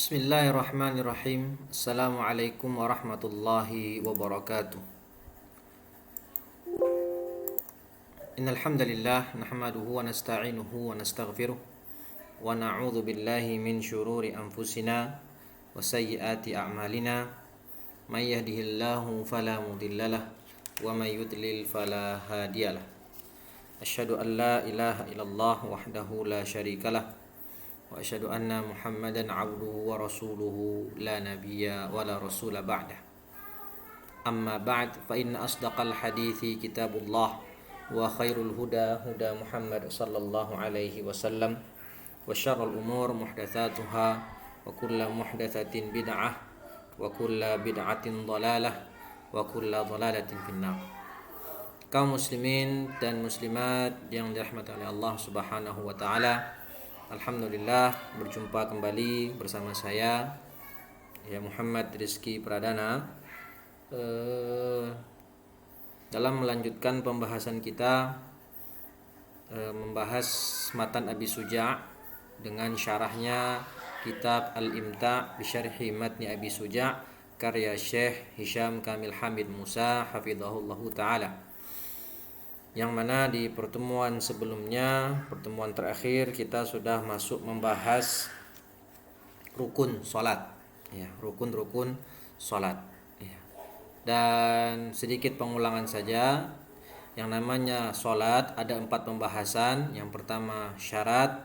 Bismillahirrahmanirrahim. Assalamualaikum warahmatullahi wabarakatuh. Innal hamdalillah nahmaduhu wa nasta'inuhu wa nastaghfiruh wa na'udzu billahi min syururi anfusina wa sayyiati a'malina. May yahdihillahu fala mudhillalah wa may yudlil fala hadiyalah. Asyhadu an la ilaha illallah wahdahu la syarikalah wa asyhadu anna Muhammadan abduhu wa rasuluhu la nabiyya wa la rasula ba'dah. Amma ba'd, fa inna asdaqal hadithi kitabullah wa khairul huda huda Muhammad sallallahu alaihi wasallam wa syarrul umur muhdatsatuha wa kullu muhdatsatin bid'ah wa kullu bid'atin dhalalah wa kullu dhalalatin finnar. Kaum muslimin dan muslimat yang dirahmati oleh Allah Subhanahu wa taala, alhamdulillah berjumpa kembali bersama saya Muhammad Rizky Pradana dalam melanjutkan pembahasan kita membahas matan Abi Suja' dengan syarahnya kitab Al-Imta' bi Syarhi Matni Abi Suja' karya Syekh Hisham Kamil Hamid Musa hafizahullahu taala. Yang mana di pertemuan sebelumnya, pertemuan terakhir, kita sudah masuk membahas rukun salat, rukun-rukun salat. Dan sedikit pengulangan saja, yang namanya salat ada 4 pembahasan. Yang pertama syarat,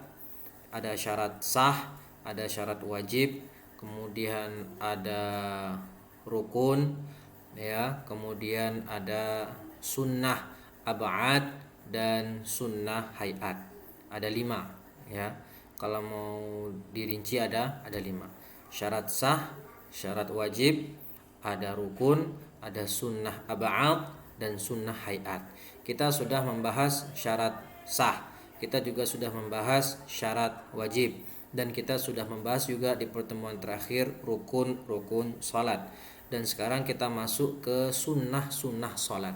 ada syarat sah, ada syarat wajib, kemudian ada rukun, kemudian ada sunnah ab'ad dan sunnah hayat. Ada 5 Kalau mau dirinci ada 5. Syarat sah, syarat wajib, ada rukun, ada sunnah ab'ad dan sunnah hayat. Kita sudah membahas syarat sah, kita juga sudah membahas syarat wajib, dan kita sudah membahas juga di pertemuan terakhir rukun-rukun salat. Dan sekarang kita masuk ke sunnah-sunnah salat.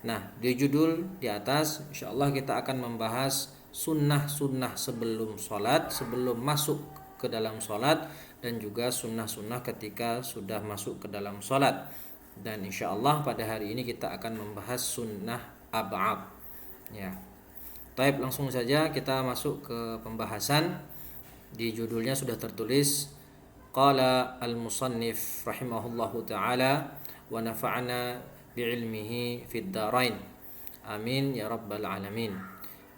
Nah, di judul di atas insyaallah kita akan membahas sunnah-sunnah sebelum sholat, sebelum masuk ke dalam sholat, dan juga sunnah-sunnah ketika sudah masuk ke dalam sholat. Dan insyaallah pada hari ini kita akan membahas sunnah ab'ad. Taib, langsung saja kita masuk ke pembahasan. Di judulnya sudah tertulis qala al-musannif rahimahullahu ta'ala wa nafa'ana bi'ilmihi fid darain. Amin ya rabbal alamin.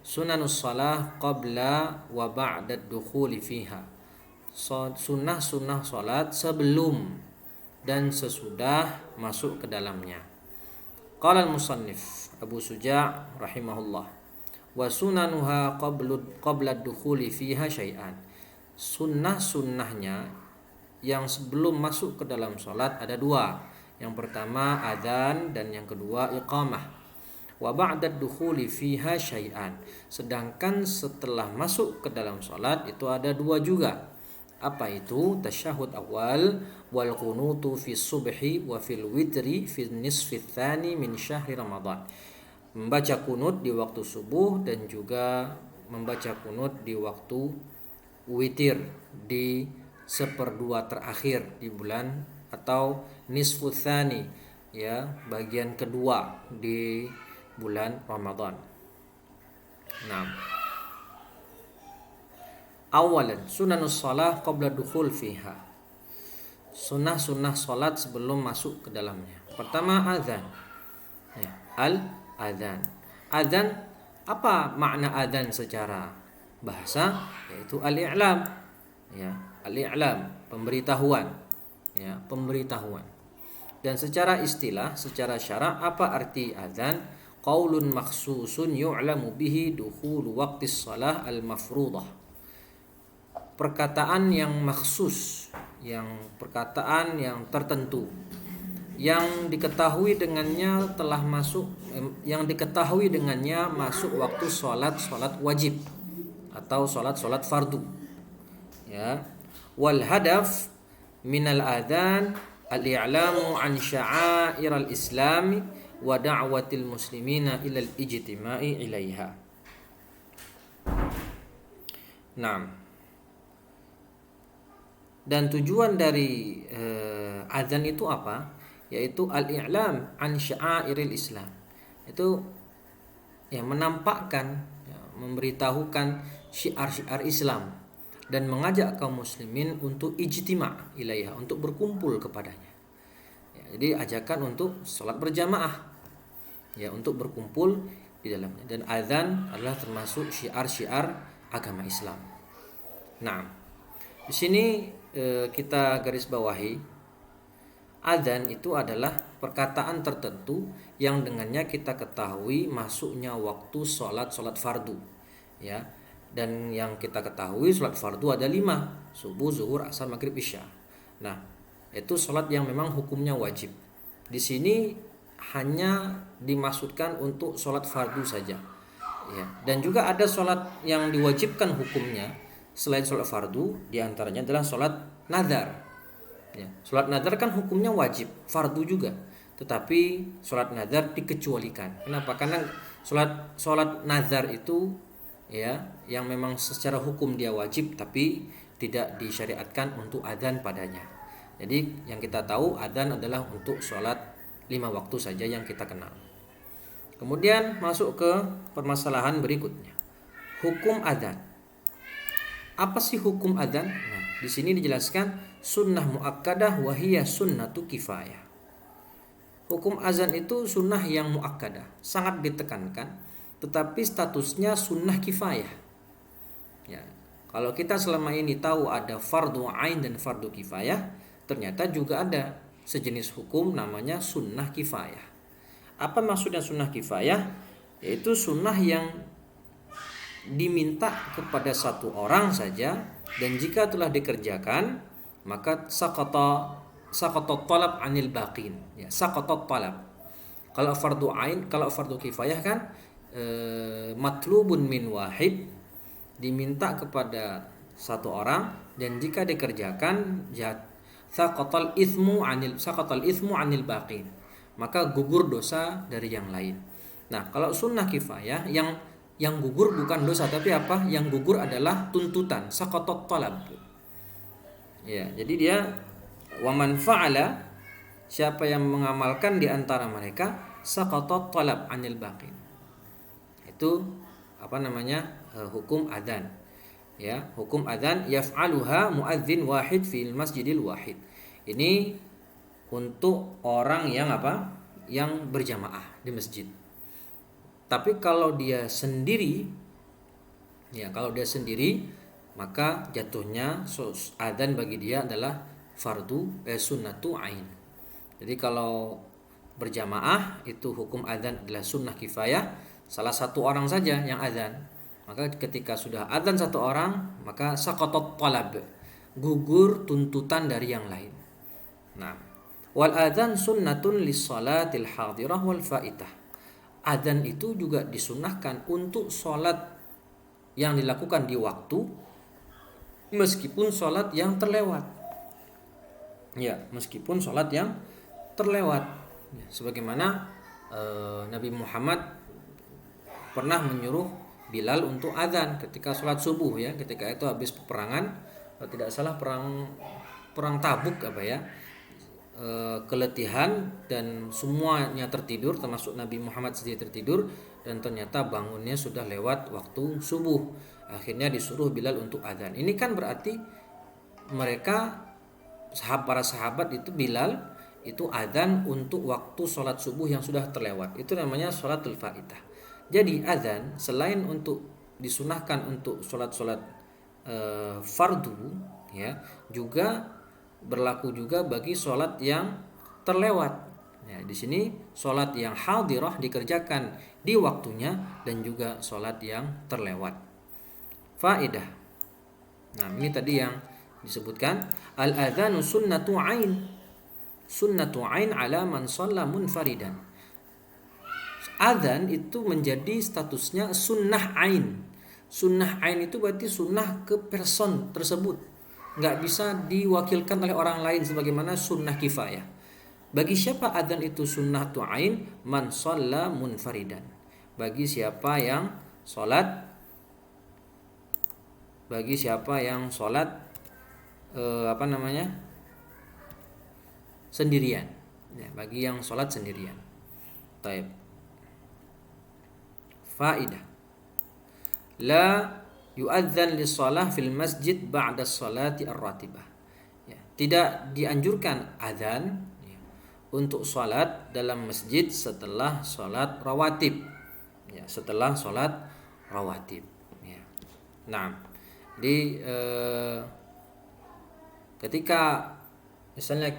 Sunanus salah qabla wa ba'da ad-dukhuli fiha. Sunnah-sunnah salat sebelum dan sesudah masuk ke dalamnya. Qala al-musannif Abu Suja' rahimahullah, wa sunanuha qabla ad-dukhuli fiha syai'an. Sunnah-sunnahnya yang sebelum masuk ke dalam salat ada 2. Yang pertama adzan dan yang kedua iqamah. Wa ba'da ad-dukhuli fiha syai'an. Sedangkan setelah masuk ke dalam salat itu ada 2 juga. Apa itu? Tasyahud awal wal qunutu fi subhi wa fil witri fi nisfi tsani min syahri Ramadan. Membaca kunut di waktu subuh dan juga membaca kunut di waktu witir di 1/2 terakhir di bulan, atau nisfu tsani, bagian kedua di bulan Ramadan. Nah, awalan sunanus shalah qabla dukhul fiha. Sunnah-sunnah salat sebelum masuk ke dalamnya. Pertama azan. Al-azan. Azan, apa makna azan secara bahasa? Yaitu al-i'lam. Al-i'lam, pemberitahuan. Pemberitahuan. Dan secara istilah, secara syara, apa arti azan? Qaulun makhsusun yu'lamu bihi dukhulu waqtis shalah al-mafruḍah. Perkataan yang maksus, perkataan yang tertentu, yang diketahui dengannya telah masuk, yang diketahui dengannya masuk waktu salat wajib atau salat fardu. Wal hadaf minal adhan al-i'lamu an sya'air al-islam wa da'watil muslimina ilal ijtima'i ilaiha. Naam. Dan tujuan dari azan itu apa? Yaitu al-i'lam an sya'airil Islam. Itu ya menampakkan, ya, memberitahukan syiar-syiar Islam dan mengajak kaum muslimin untuk ijtima' ilaiha, untuk berkumpul kepadanya. Ya, jadi ajakan untuk sholat berjamaah, ya, untuk berkumpul di dalamnya. Dan azan adalah termasuk syiar-syiar agama Islam. Nah, di sini kita garis bawahi, azan itu adalah perkataan tertentu yang dengannya kita ketahui masuknya waktu sholat fardu, ya. Dan yang kita ketahui sholat fardu ada 5: subuh, zuhur, asar, maghrib, isya. Nah, itu sholat yang memang hukumnya wajib. Di sini hanya dimaksudkan untuk sholat fardu saja, ya. Dan juga ada sholat yang diwajibkan hukumnya selain sholat fardu, diantaranya adalah sholat nazar. Ya, sholat nazar kan hukumnya wajib, fardu juga, tetapi sholat nazar dikecualikan. Kenapa? Karena sholat nazar itu, ya, yang memang secara hukum dia wajib, tapi tidak disyariatkan untuk adzan padanya. Jadi yang kita tahu adzan adalah untuk sholat 5 waktu saja yang kita kenal. Kemudian masuk ke permasalahan berikutnya, hukum adzan. Apa sih hukum adzan? Nah, di sini dijelaskan sunnah muakkadah wa hiya sunnatu kifayah. Hukum azan itu sunnah yang muakkadah, sangat ditekankan, tetapi statusnya sunnah kifayah. Ya, kalau kita selama ini tahu ada fardu ain dan fardu kifayah, ternyata juga ada sejenis hukum namanya sunnah kifayah. Apa maksudnya sunnah kifayah? Yaitu sunnah yang diminta kepada satu orang saja, dan jika telah dikerjakan maka saqata talab anil baqin, ya, saqata talab. Kalau fardu ain, kalau fardu kifayah kan matlubun min wahid, diminta kepada satu orang, dan jika dikerjakan saqatal itsmu anil baqin, maka gugur dosa dari yang lain. Nah, kalau sunnah kifayah yang gugur bukan dosa, tapi apa? Yang gugur adalah tuntutan, saqatat talab. Ya, jadi dia waman fa'ala, siapa yang mengamalkan di antara mereka, saqatat talab anil baqin. Itu apa namanya? Hukum adzan. Ya, hukum adzan yaf'aluha muadzin wahid fil masjidil wahid. Ini untuk orang yang apa? Yang berjamaah di masjid. Tapi kalau dia sendiri, ya, kalau dia sendiri, maka jatuhnya adzan bagi dia adalah fardu sunnatu ain. Jadi kalau berjamaah itu hukum adzan adalah sunnah kifayah, salah satu orang saja yang adzan. Maka ketika sudah adzan satu orang, maka saqatat talab, gugur tuntutan dari yang lain. Nah, wal adzan sunnatun lis salatil hadirah wal faitah. Adzan itu juga disunnahkan untuk sholat yang dilakukan di waktu, meskipun sholat yang terlewat. Ya, meskipun sholat yang terlewat. Ya, sebagaimana Nabi Muhammad pernah menyuruh Bilal untuk adzan ketika sholat subuh, ya, ketika itu habis peperangan, tidak salah perang Tabuk apa ya. Keletihan dan semuanya tertidur, termasuk Nabi Muhammad sendiri tertidur, dan ternyata bangunnya sudah lewat waktu subuh. Akhirnya disuruh Bilal untuk adzan. Ini kan berarti mereka para sahabat itu, Bilal itu adzan untuk waktu sholat subuh yang sudah terlewat. Itu namanya sholatul faitah. Jadi adzan selain untuk disunahkan untuk sholat-sholat fardu, ya, juga berlaku juga bagi sholat yang terlewat. Ya, di sini sholat yang hadirah dikerjakan di waktunya, dan juga sholat yang terlewat. Faedah. Nah, ini tadi yang disebutkan, al-adzanu sunnatu ain. Sunnatu ain ala man shalla munfaridan. Adzan itu menjadi statusnya sunnah ain. Sunnah ain itu berarti sunnah ke person tersebut, nggak bisa diwakilkan oleh orang lain sebagaimana sunnah kifayah. Bagi siapa adzan itu sunnah tu'ain? Man shalla munfaridan. Bagi siapa yang sholat apa namanya, sendirian, ya, bagi yang sholat sendirian. Taib. Faidah. La yu'adzan lis-shalah fil masjid ba'da sholati ar-ratibah. Ya, tidak dianjurkan azan, ya, untuk sholat dalam masjid setelah sholat rawatib. Ya, setelah sholat rawatib. Ya. Nah, jadi ketika misalnya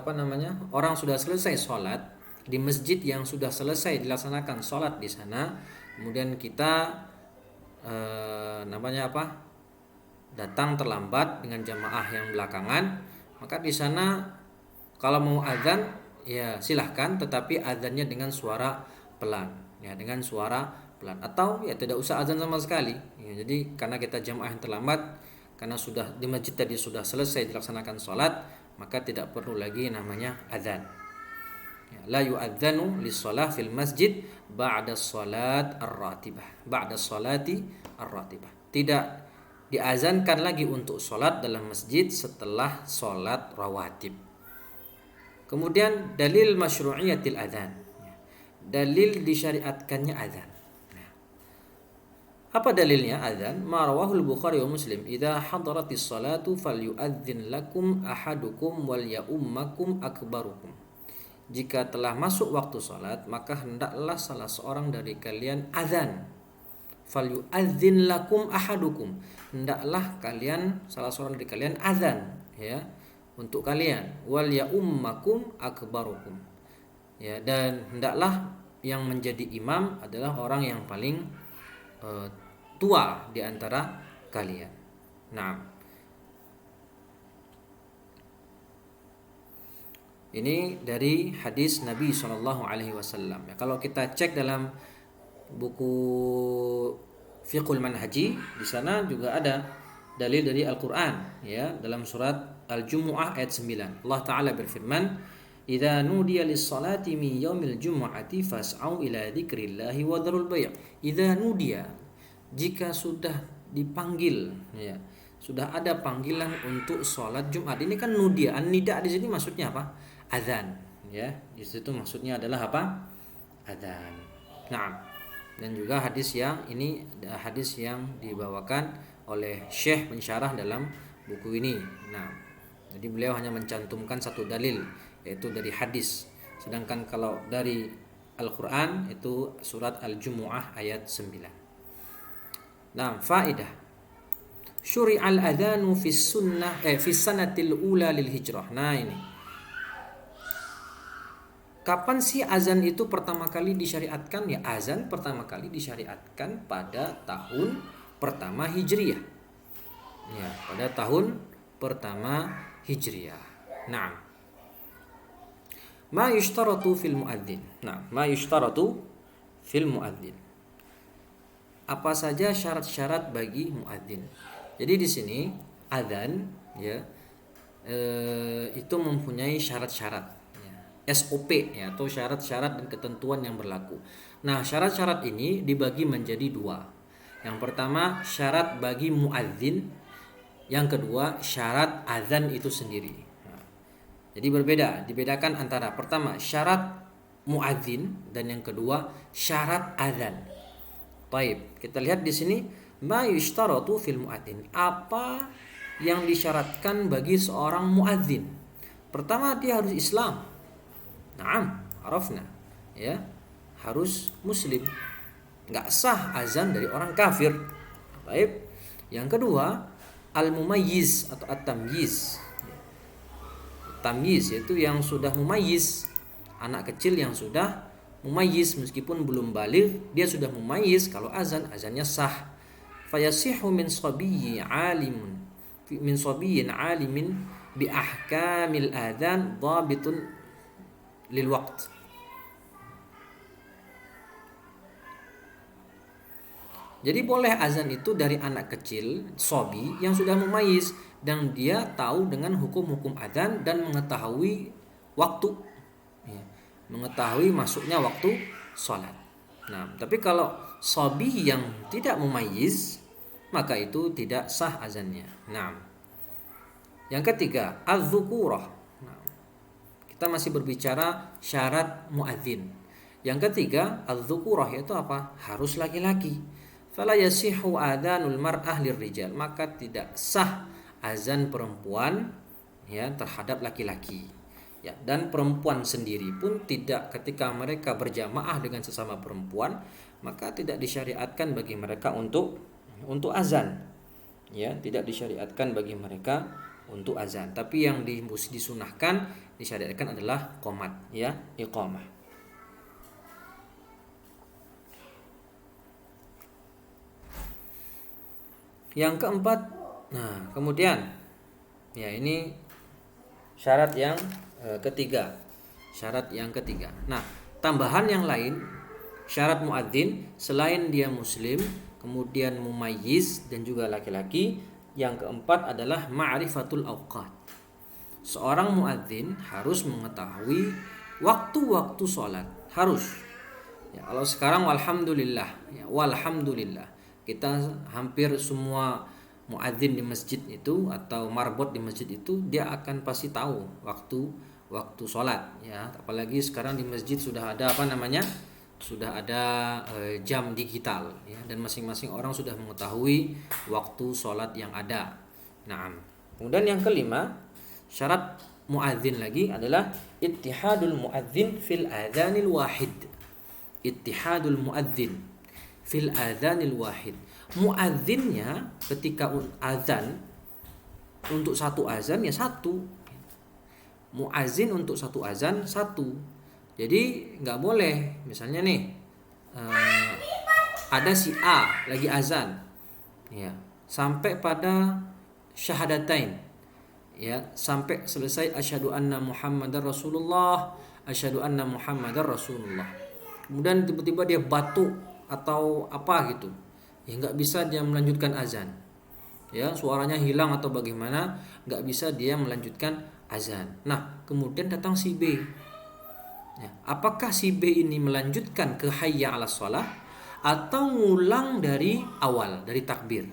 apa namanya, orang sudah selesai sholat di masjid yang sudah selesai dilaksanakan sholat di sana, kemudian kita namanya apa, datang terlambat dengan jamaah yang belakangan, maka di sana kalau mau azan ya silahkan, tetapi azannya dengan suara pelan, ya, dengan suara pelan, atau ya tidak usah azan sama sekali. Ya, jadi karena kita jamaah yang terlambat, karena sudah di masjid tadi sudah selesai dilaksanakan sholat, maka tidak perlu lagi namanya azan. Ya, la yu'adzanu lis-shalah fil masjid ba'da shalat ar-ratibah, ba'da sholati ar-ratibah. Tidak diazankan lagi untuk sholat dalam masjid setelah sholat rawatib. Kemudian dalil masyru'iyatil adzan, dalil disyariatkannya adzan. Apa dalilnya adzan? Ma rawahul Bukhari wa Muslim, idza hadaratis salatu falyu'adzin lakum ahadukum wal ya'ummakum akbarukum. Jika telah masuk waktu salat, maka hendaklah salah seorang dari kalian azan. Falyu'adzin lakum ahadukum. Hendaklah kalian, salah seorang dari kalian azan, ya, untuk kalian. Wal ya'ummakum akbarukum. Ya, dan hendaklah yang menjadi imam adalah orang yang paling tua di antara kalian. Nah, ini dari hadis Nabi SAW. Ya, kalau kita cek dalam buku Fiqhul Manhaji, di sana juga ada dalil dari Al-Qur'an, ya, dalam surat Al-Jumu'ah ayat 9. Allah Ta'ala berfirman, "Idza nudiya lis-salati min yaumil jumu'ati fas'au ila dzikrillahi wa dzarul bai'." Idza nudiya, jika sudah dipanggil, ya, sudah ada panggilan untuk sholat Jumat. Ini kan nudia, an-nida di sini maksudnya apa? Azan, ya. Di situ maksudnya adalah apa? Azan. Nah, dan juga hadis yang ini hadis yang dibawakan oleh Syekh pensyarah dalam buku ini. Nah, jadi beliau hanya mencantumkan satu dalil, yaitu dari hadis. Sedangkan kalau dari Al-Qur'an itu surat Al-Jumu'ah ayat 9. Nah, faidah. Syuri'al adzanu fi sunnah fi sanatil ula lil hijrah. Nah, ini. Kapan sih azan itu pertama kali disyariatkan? Ya, azan pertama kali disyariatkan pada tahun pertama Hijriah. Ya, pada tahun pertama Hijriah. Nah, ma yushtaratu fil muadzin. Nah, ma yushtaratu fil muadzin. Apa saja syarat-syarat bagi muadzin? Jadi di sini adzan, ya, itu mempunyai syarat-syarat, ya, SOP, ya, atau syarat-syarat dan ketentuan yang berlaku. Nah, syarat-syarat ini dibagi menjadi dua. Yang pertama syarat bagi muadzin, yang kedua syarat adzan itu sendiri. Nah, jadi berbeda, dibedakan antara pertama syarat muadzin dan yang kedua syarat adzan. Baik, kita lihat di sini ma yushtaratu fil muadzin. Apa yang disyaratkan bagi seorang muadzin? Pertama, dia harus Islam. Naam, arafna, ya, harus muslim. Enggak sah azan dari orang kafir. Baik. Yang kedua, al-mumayyiz atau at-tamyiz. Tamyiz yaitu yang sudah mumayyiz, anak kecil yang sudah mumayyiz, meskipun belum baligh dia sudah mumayyiz. Kalau azannya sah. Fayasihu min sabiyyin alimin bi ahkamil adzan dhabitun lil waqt. Jadi boleh azan itu dari anak kecil, sobi yang sudah mumayyiz dan dia tahu dengan hukum-hukum azan dan mengetahui waktu, ya, mengetahui masuknya waktu sholat. Nah, tapi kalau sobi yang tidak mumayyiz, maka itu tidak sah azannya. Nah, Yang ketiga, az-dzukurah. Nah, kita masih berbicara syarat muadzin. Yang ketiga, az-dzukurah yaitu apa? Harus laki-laki. Fala yasihu adzanul mar'ah lirrijal, maka tidak sah azan perempuan ya terhadap laki-laki. Ya, dan perempuan sendiri pun tidak, ketika mereka berjamaah dengan sesama perempuan, maka tidak disyariatkan bagi mereka untuk azan. Ya, tidak disyariatkan bagi mereka untuk azan. Tapi yang disunahkan, disyariatkan adalah qomat, ya, iqamah. Yang keempat, nah kemudian ya ini syarat yang ketiga. Syarat yang ketiga. Nah, tambahan yang lain syarat muadzin selain dia muslim, kemudian mumayyiz dan juga laki-laki, yang keempat adalah ma'rifatul awqat. Seorang muadzin harus mengetahui waktu-waktu sholat, harus. Ya, kalau sekarang walhamdulillah, ya, walhamdulillah kita hampir semua muadzin di masjid itu atau marbot di masjid itu dia akan pasti tahu waktu sholat, ya. Apalagi sekarang di masjid sudah ada apa namanya, sudah ada jam digital, ya, dan masing-masing orang sudah mengetahui waktu sholat yang ada. Nah, kemudian yang kelima syarat muadzin lagi adalah ittihadul muadzin fil adzanil wahid. Ittihadul muadzin fil adzanil wahid. Muadzinnya ketika azan, untuk satu azan ya satu. Muazin untuk satu azan satu. Jadi nggak boleh misalnya nih ada si A lagi azan, ya, sampai pada syahadatain, ya, sampai selesai asyhadu anna muhammadar rasulullah, asyhadu anna muhammadar rasulullah. Kemudian tiba-tiba dia batuk atau apa gitu, ya nggak bisa dia melanjutkan azan, ya, suaranya hilang atau bagaimana, nggak bisa dia melanjutkan azan. Nah, kemudian datang si B, ya, apakah si B ini melanjutkan ke hayya 'alas shalah atau ngulang dari awal, dari takbir?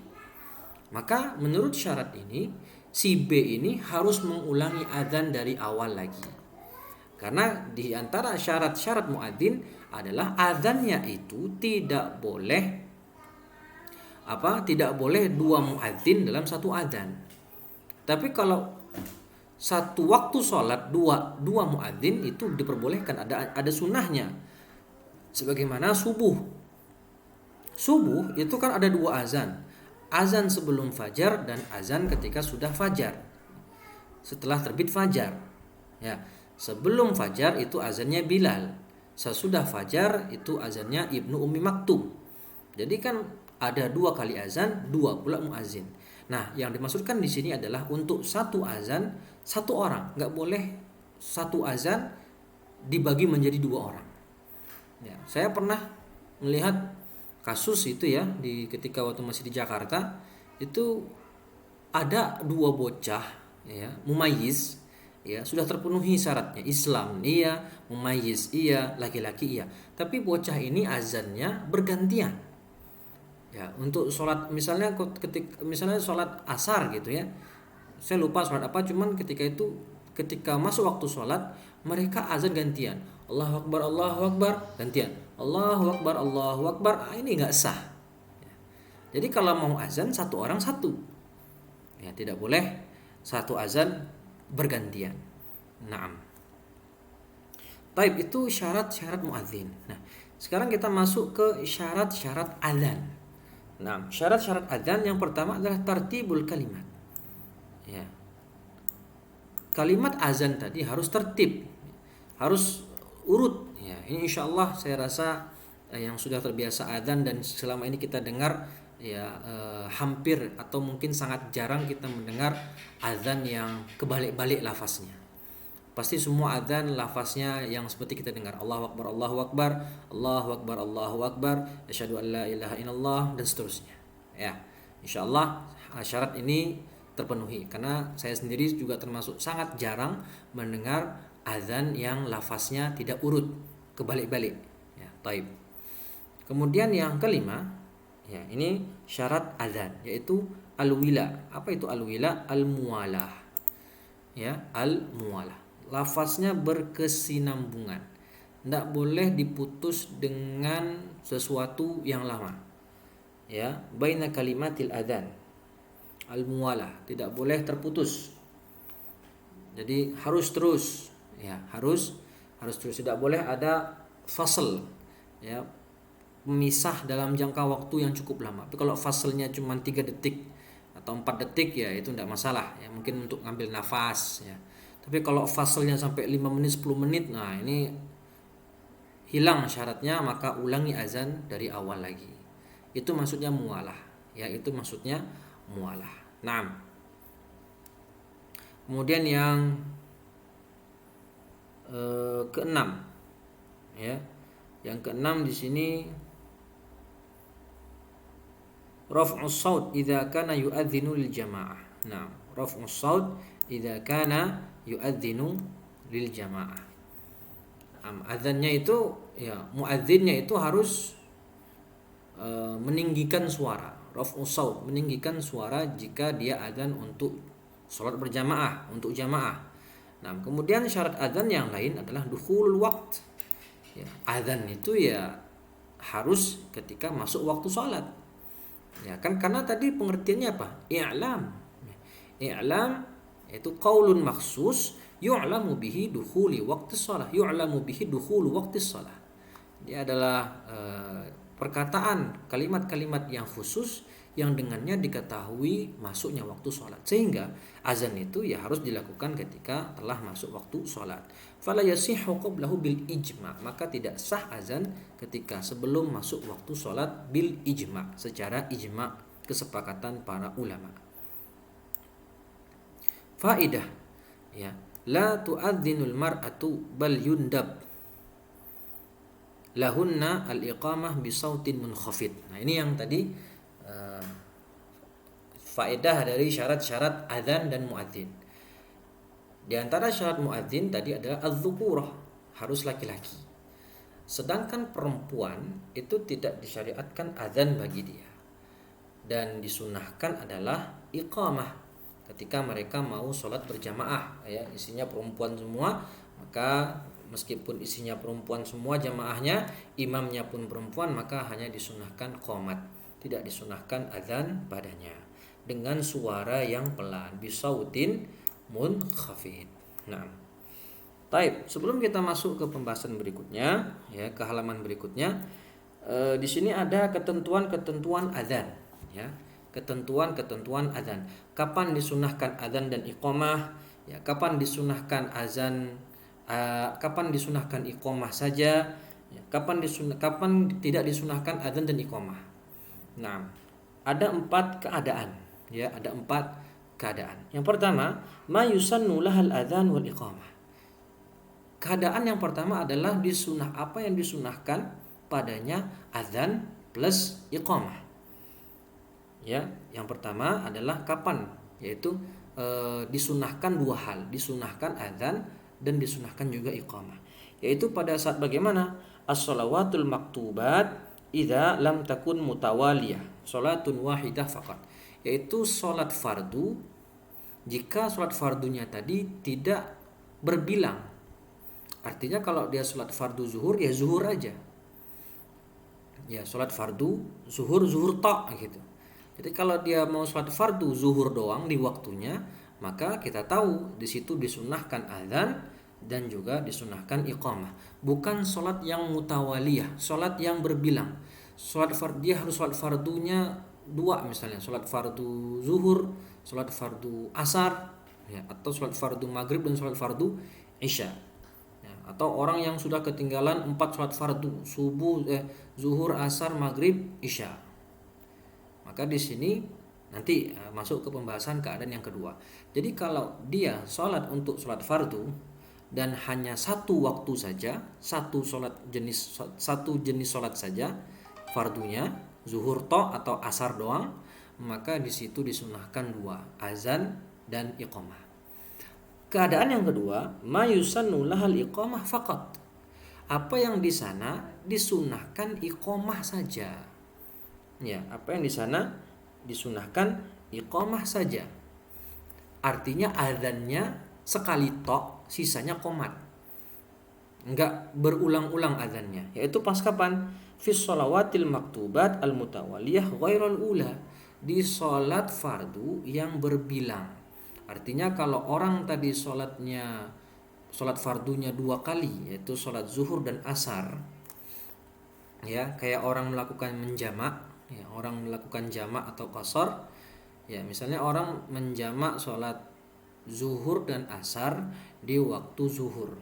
Maka menurut syarat ini si B ini harus mengulangi azan dari awal lagi. Karena di antara syarat-syarat muadzin adalah azannya itu tidak boleh dua muadzin dalam satu azan. Tapi kalau satu waktu sholat dua muadzin itu diperbolehkan, ada sunnahnya. Sebagaimana subuh itu kan ada dua azan. Azan sebelum fajar dan azan ketika sudah fajar, setelah terbit fajar, ya. Sebelum fajar itu azannya Bilal, sesudah fajar itu azannya Ibnu Ummi Maktum. Jadi kan ada dua kali azan, dua pula muazin. Nah, yang dimaksudkan di sini adalah untuk satu azan satu orang, nggak boleh satu azan dibagi menjadi dua orang. Ya, saya pernah melihat kasus itu ya, ketika waktu masih di Jakarta itu ada dua bocah, ya, mumayyiz, ya, sudah terpenuhi syaratnya, Islam iya, mumayyiz iya, laki-laki iya, tapi bocah ini azannya bergantian, ya, untuk sholat misalnya sholat asar gitu ya, saya lupa sholat apa, cuman ketika masuk waktu sholat mereka azan gantian, Allahu Akbar gantian, Allahu Akbar, ini nggak sah, ya. Jadi kalau mau azan satu orang satu, ya, tidak boleh satu azan bergantian. Naam. Baik, itu syarat-syarat muadzin. Nah, sekarang kita masuk ke syarat-syarat azan. Nah, syarat-syarat azan yang pertama adalah tartibul kalimat. Ya. Kalimat azan tadi harus tertib, harus urut. Ya, ini insyaallah saya rasa yang sudah terbiasa azan dan selama ini kita dengar, ya, hampir atau mungkin sangat jarang kita mendengar azan yang kebalik-balik lafaznya. Pasti semua azan lafaznya yang seperti kita dengar, Allahu Akbar, Allahu Akbar, Allahu Akbar, Allahu Akbar, asyhadu an la ilaha illallah dan seterusnya. Ya, insyaallah syarat ini terpenuhi karena saya sendiri juga termasuk sangat jarang mendengar azan yang lafaznya tidak urut, kebalik-balik. Ya, taib. Kemudian yang kelima, ya, ini syarat azan yaitu al-wila. Apa itu al-wila? Al-muwalah. ya, al-muwalah. Lafaznya berkesinambungan. Tidak boleh diputus dengan sesuatu yang lama. Ya, baina kalimatil adzan. Al-muwalah tidak boleh terputus. Jadi harus terus, ya, harus terus, tidak boleh ada fasal, ya, pemisah dalam jangka waktu yang cukup lama. Tapi kalau fasalnya cuma 3 detik atau 4 detik ya itu tidak masalah, ya, mungkin untuk ngambil nafas, ya. Tapi kalau fasalnya sampai 5 menit 10 menit, nah ini hilang syaratnya, maka ulangi azan dari awal lagi. Itu maksudnya mualah, ya, itu maksudnya mualah. Nah, kemudian yang keenam, ya, yang keenam di sini raf'us shaut idza kana yu'adzinu lil jamaah. Nah, raf'us shaut idza kana yu'adzinu lil jamaah. Azannya itu, ya, muadzinnya itu harus meninggikan suara. Raf'us shaut, meninggikan suara jika dia azan untuk salat berjamaah, untuk jamaah. Nah, kemudian syarat azan yang lain adalah dukhulul waqt. Ya, azan itu ya harus ketika masuk waktu salat. Ya kan, karena tadi pengertiannya apa? I'lam. I'lam itu qaulun maksus yu'lamu bihi dukhuli waqti shalah, yu'lamu bihi dukhulu waqti shalah. Dia adalah perkataan, kalimat-kalimat yang khusus yang dengannya diketahui masuknya waktu sholat, sehingga azan itu ya harus dilakukan ketika telah masuk waktu sholat. Fala yasihhu qablahu bil ijma, maka tidak sah azan ketika sebelum masuk waktu sholat bil ijma, secara ijma, kesepakatan para ulama. Faidah, ya, la tu'adzinul mar'atu bal yundab lahunna al-iqamah bisautin munkhafid. Nah, ini yang tadi faedah dari syarat-syarat azan dan muadzin. Di antara syarat muadzin tadi adalah az-dzukurah, harus laki-laki. Sedangkan perempuan itu tidak disyariatkan azan bagi dia. Dan disunahkan adalah iqamah ketika mereka mau sholat berjamaah, ya, isinya perempuan semua, maka meskipun isinya perempuan semua jamaahnya, imamnya pun perempuan, maka hanya disunahkan qomat, tidak disunahkan azan padanya dengan suara yang pelan, bisautin munkhafid. Nah, taib. Sebelum kita masuk ke pembahasan berikutnya, ya, ke halaman berikutnya, di sini ada ketentuan-ketentuan azan, ya, ketentuan-ketentuan azan. Kapan disunahkan azan dan iqamah, ya, kapan disunahkan azan, kapan disunahkan iqamah saja, ya, kapan tidak disunahkan azan dan iqamah. Nah, ada 4 keadaan. Ya, ada 4 keadaan. Yang pertama, ma yusannu lahal adzan wal iqamah. Keadaan yang pertama adalah apa yang disunahkan padanya azan plus iqamah. Ya, yang pertama adalah kapan, yaitu disunahkan 2 hal, disunahkan azan dan disunahkan juga iqamah. Yaitu pada saat bagaimana? As-shalawatul maktubat idza lam takun mutawaliyah, salatun wahidah faqat. Yaitu sholat fardu jika sholat fardunya tadi tidak berbilang. Artinya kalau dia sholat fardu zuhur, ya zuhur aja, ya, sholat fardu zuhur tok gitu. Jadi kalau dia mau sholat fardu zuhur doang di waktunya, maka kita tahu di situ disunahkan azan dan juga disunahkan iqamah. Bukan sholat yang mutawaliyah, sholat yang berbilang. Sholat fardu, dia harus sholat fardunya 2, misalnya sholat fardu zuhur, sholat fardu asar, ya, atau sholat fardu maghrib dan sholat fardu isya, ya, atau orang yang sudah ketinggalan 4 sholat fardu subuh, zuhur, asar, maghrib, isya. Maka di sini nanti masuk ke pembahasan keadaan yang kedua. Jadi kalau dia sholat untuk sholat fardu dan hanya 1 waktu saja, satu jenis sholat saja fardunya, zuhur tok atau asar doang, maka di situ disunahkan 2, azan dan iqamah. Keadaan yang kedua, ma yusannu lahal iqamah faqat. Apa yang di sana disunahkan iqamah saja. Ya, apa yang di sana disunahkan iqamah saja. Artinya azannya sekali tok, sisanya qomat. Enggak berulang-ulang azannya. Yaitu pas kapan? Fis shalawatil maktubat al mutawaliyah ghairal ula. Di salat fardu yang berbilang. Artinya kalau orang tadi salat fardunya 2 kali, yaitu salat zuhur dan asar, ya kayak orang melakukan menjamak, ya orang melakukan jamak atau qasar, ya misalnya orang menjamak salat zuhur dan asar di waktu zuhur,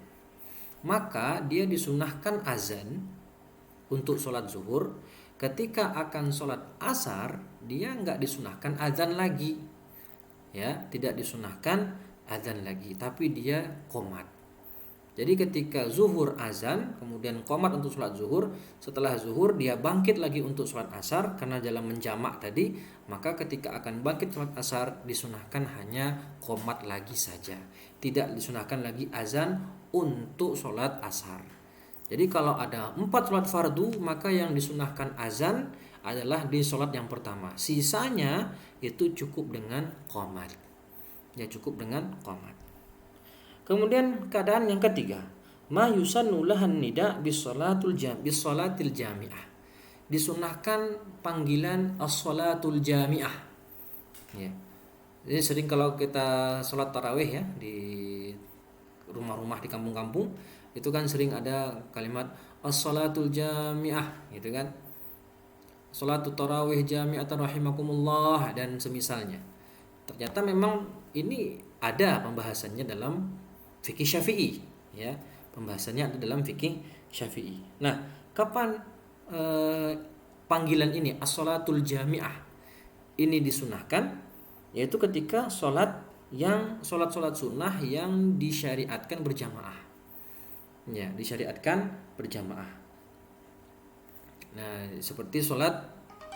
maka dia disunahkan azan untuk sholat zuhur. Ketika akan sholat asar, dia nggak disunahkan azan lagi, ya tidak disunahkan azan lagi, tapi dia qomat. Jadi ketika zuhur azan, kemudian qomat untuk sholat zuhur, setelah zuhur dia bangkit lagi untuk sholat asar karena dalam menjamak tadi, maka ketika akan bangkit sholat asar disunahkan hanya qomat lagi saja, tidak disunahkan lagi azan untuk sholat asar. Jadi kalau ada 4 sholat fardu, maka yang disunahkan azan adalah di sholat yang pertama. Sisanya itu cukup dengan qomat. Ya cukup dengan qomat. Kemudian keadaan yang ketiga, ma yusannu lahan nida bis-shalatil jami'ah. Disunahkan panggilan as-shalatul jami'ah. Ya. Jadi sering kalau kita sholat tarawih ya di rumah-rumah di kampung-kampung, itu kan sering ada kalimat as-shalatul jami'ah gitu kan. Shalatul tarawih jami'atan rahimakumullah dan semisalnya. Ternyata memang ini ada pembahasannya dalam fikih Syafi'i, ya. Pembahasannya ada dalam fikih Syafi'i. Nah, kapan panggilan ini as-shalatul jami'ah ini disunahkan? Yaitu ketika sholat sunnah yang disyariatkan berjamaah. Ya, disyariatkan berjamaah. Nah, seperti sholat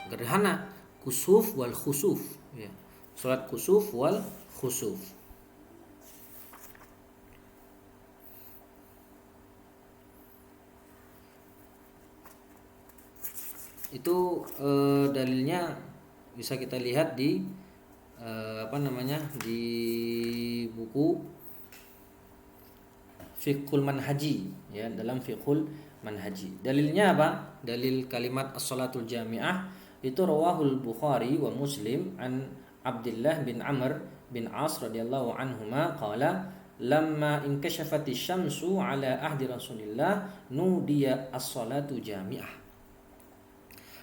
gerhana, kusuf wal khusuf, ya. Sholat kusuf wal khusuf. Itu dalilnya bisa kita lihat di di buku Fiqhul Manhaji, ya, dalam Fiqhul Manhaji. Dalilnya apa? Dalil kalimat as-shalatul jami'ah itu rawahul Bukhari wa Muslim an Abdullah bin Amr bin As radhiyallahu anhuma qala lamma inkashafati syamsu ala ahdi Rasulillah nudiya as-salatu jami'ah.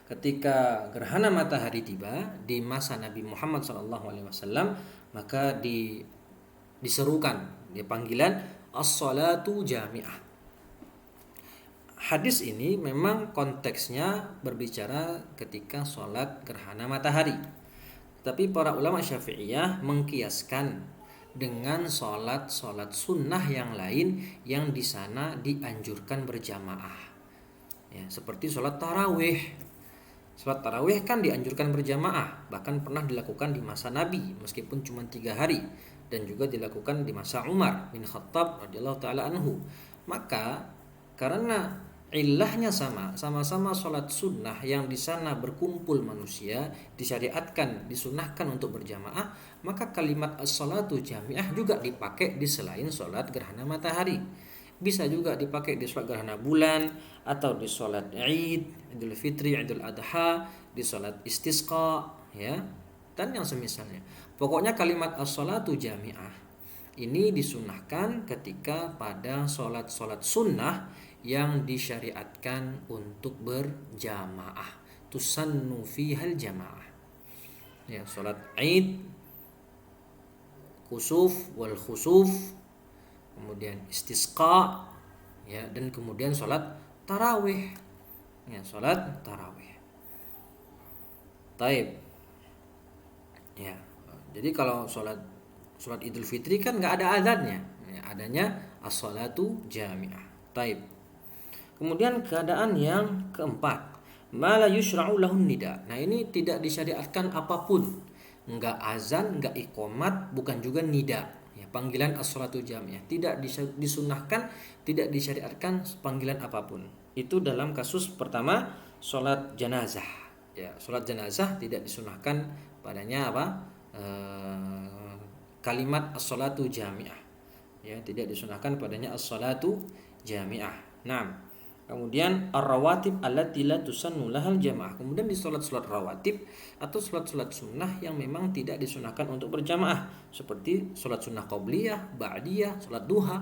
Ketika gerhana matahari tiba di masa Nabi Muhammad SAW, maka diserukan panggilan as-salatu jami'ah. Hadis ini memang konteksnya berbicara ketika sholat gerhana matahari. Tapi para ulama Syafi'iyah mengkiaskan dengan sholat sunnah yang lain yang di sana dianjurkan berjamaah. Ya, seperti sholat tarawih. Sholat tarawih kan dianjurkan berjamaah, bahkan pernah dilakukan di masa Nabi meskipun cuma 3 hari, dan juga dilakukan di masa Umar bin Khattab radhiyallahu taala anhu. Maka karena ilahnya sama-sama sholat sunnah yang di sana berkumpul manusia, disyariatkan, disunahkan untuk berjamaah, maka kalimat as-salatu jami'ah juga dipakai di selain sholat gerhana matahari. Bisa juga dipakai di sholat gerhana bulan, atau di sholat Id, Idul Fitri, Idul Adha, di sholat istisqa, ya, dan yang semisalnya. Pokoknya kalimat as-salatu jami'ah ini disunahkan ketika pada sholat sunnah yang disyariatkan untuk berjamaah. Tusannu fihal jamaah. Ya, sholat Id, kusuf wal khusuf, kemudian istisqa, ya, dan kemudian sholat tarawih, ya, sholat tarawih. Taib, ya. Jadi kalau sholat Idul Fitri kan nggak ada azannya, ya, adanya as-salatu jami'ah. Taib. Kemudian keadaan yang keempat, mala yushra'u lahun nida. Nah, ini tidak disyariatkan apapun, nggak azan, nggak iqamat, bukan juga nida. Ya, panggilan as-salatu jami'ah tidak disunahkan, tidak disyariatkan panggilan apapun. Itu dalam kasus pertama sholat jenazah. Ya, sholat jenazah tidak disunahkan padanya kalimat as-salatu jami'ah. Ya, tidak disunahkan padanya as-salatu jami'ah. Naam. Kemudian ar-rawatib allati la tusannu lahal jamaah. Kemudian di salat-salat rawatib atau salat-salat sunnah yang memang tidak disunahkan untuk berjamaah, seperti salat sunnah qabliyah, ba'diyah, salat duha.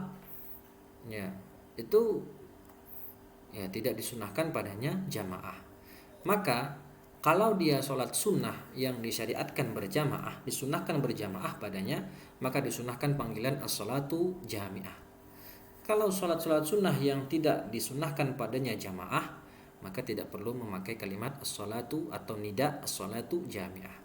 Ya, itu ya tidak disunahkan padanya jamaah. Maka kalau dia sholat sunnah yang disyariatkan berjamaah, disunahkan berjamaah padanya, maka disunahkan panggilan as-salatu jami'ah. Kalau sholat-sholat sunnah yang tidak disunahkan padanya jamaah, maka tidak perlu memakai kalimat as-salatu atau nida as-salatu jami'ah.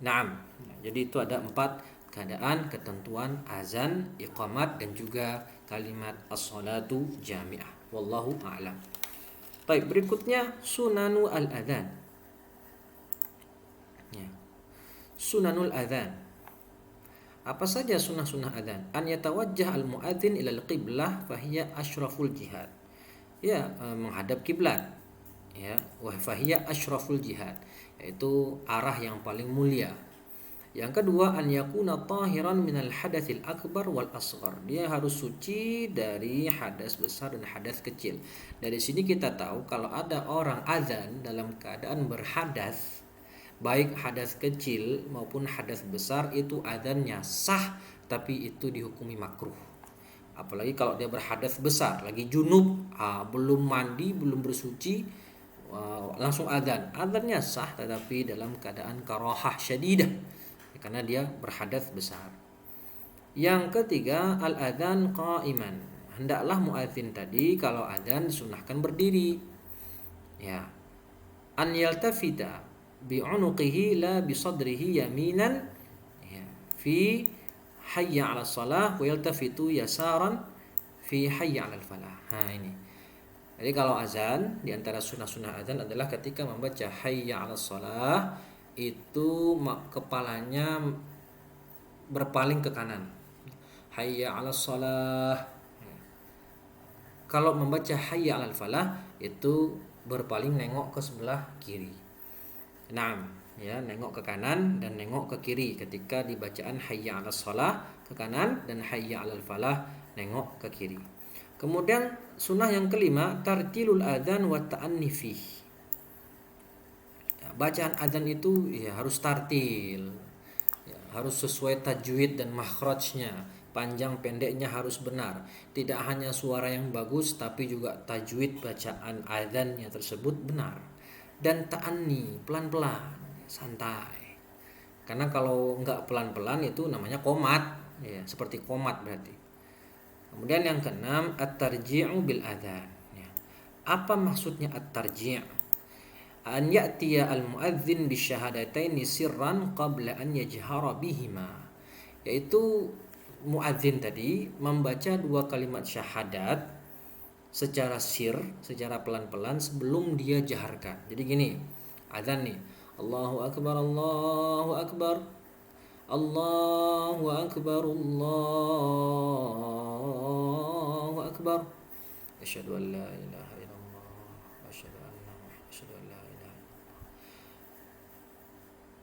Naam. Jadi itu ada 4 keadaan ketentuan azan, iqamat dan juga kalimat as-salatu jami'ah. Wallahu a'lam. Baik, berikutnya sunanu al-adzan. Ya. Sunanul adzan. Apa saja sunnah-sunnah adzan? An yatawajjah al-muadzin ila al-qiblah fahiya asyraful jihad. Ya, menghadap kiblat. Ya, wa fahiya asyraful jihad, yaitu arah yang paling mulia. Yang kedua, an yakuna tahiran minal hadatsil akbar wal asghar. Dia harus suci dari hadas besar dan hadas kecil. Dari sini kita tahu kalau ada orang azan dalam keadaan berhadas, baik hadas kecil maupun hadas besar, itu azannya sah, tapi itu dihukumi makruh. Apalagi kalau dia berhadas besar, lagi junub, belum mandi, belum bersuci, langsung azan. Azannya sah tetapi dalam keadaan karahah syadidah, karena dia berhadas besar. Yang ketiga, al-adzan qa'iman. Hendaklah muadzin tadi kalau adzan disunahkan berdiri. Ya. An yaltafita bi unuqihi la bi sadrihi yaminan, ya, fi hayya 'ala shalah wa yaltafitu yasaran fi hayya 'ala falah. Ini. Jadi kalau azan, di antara sunnah-sunnah azan adalah ketika membaca hayya 'ala shalah itu kepalanya berpaling ke kanan. Hayya 'alas shalah. Kalau membaca hayya 'alal falah itu berpaling nengok ke sebelah kiri. Naam, ya, nengok ke kanan dan nengok ke kiri ketika dibacaan hayya 'alas shalah ke kanan dan hayya 'alal falah nengok ke kiri. Kemudian sunnah yang kelima, tartilul adzan wa ta'anni fihi. Bacaan adzan itu ya harus tartil, ya, harus sesuai tajwid dan makhrajnya, panjang pendeknya harus benar. Tidak hanya suara yang bagus tapi juga tajwid bacaan adzannya tersebut benar. Dan ta'anni, pelan-pelan, santai. Karena kalau enggak pelan-pelan itu namanya qomat, ya, seperti qomat berarti. Kemudian yang keenam, at-tarji'u bil adzan, ya. Apa maksudnya at-tarji'? An ya'tiya al-muadzin bisyahadataini sirran qabla an yajhara bihima. Yaitu muadzin tadi membaca 2 kalimat syahadat secara sir, secara pelan-pelan sebelum dia jaharkan. Jadi gini, azan nih. Allahu akbar, Allahu akbar. Allahu akbar, Allahu akbar. Asyhadu an la ilaha illallah wa asyhadu anna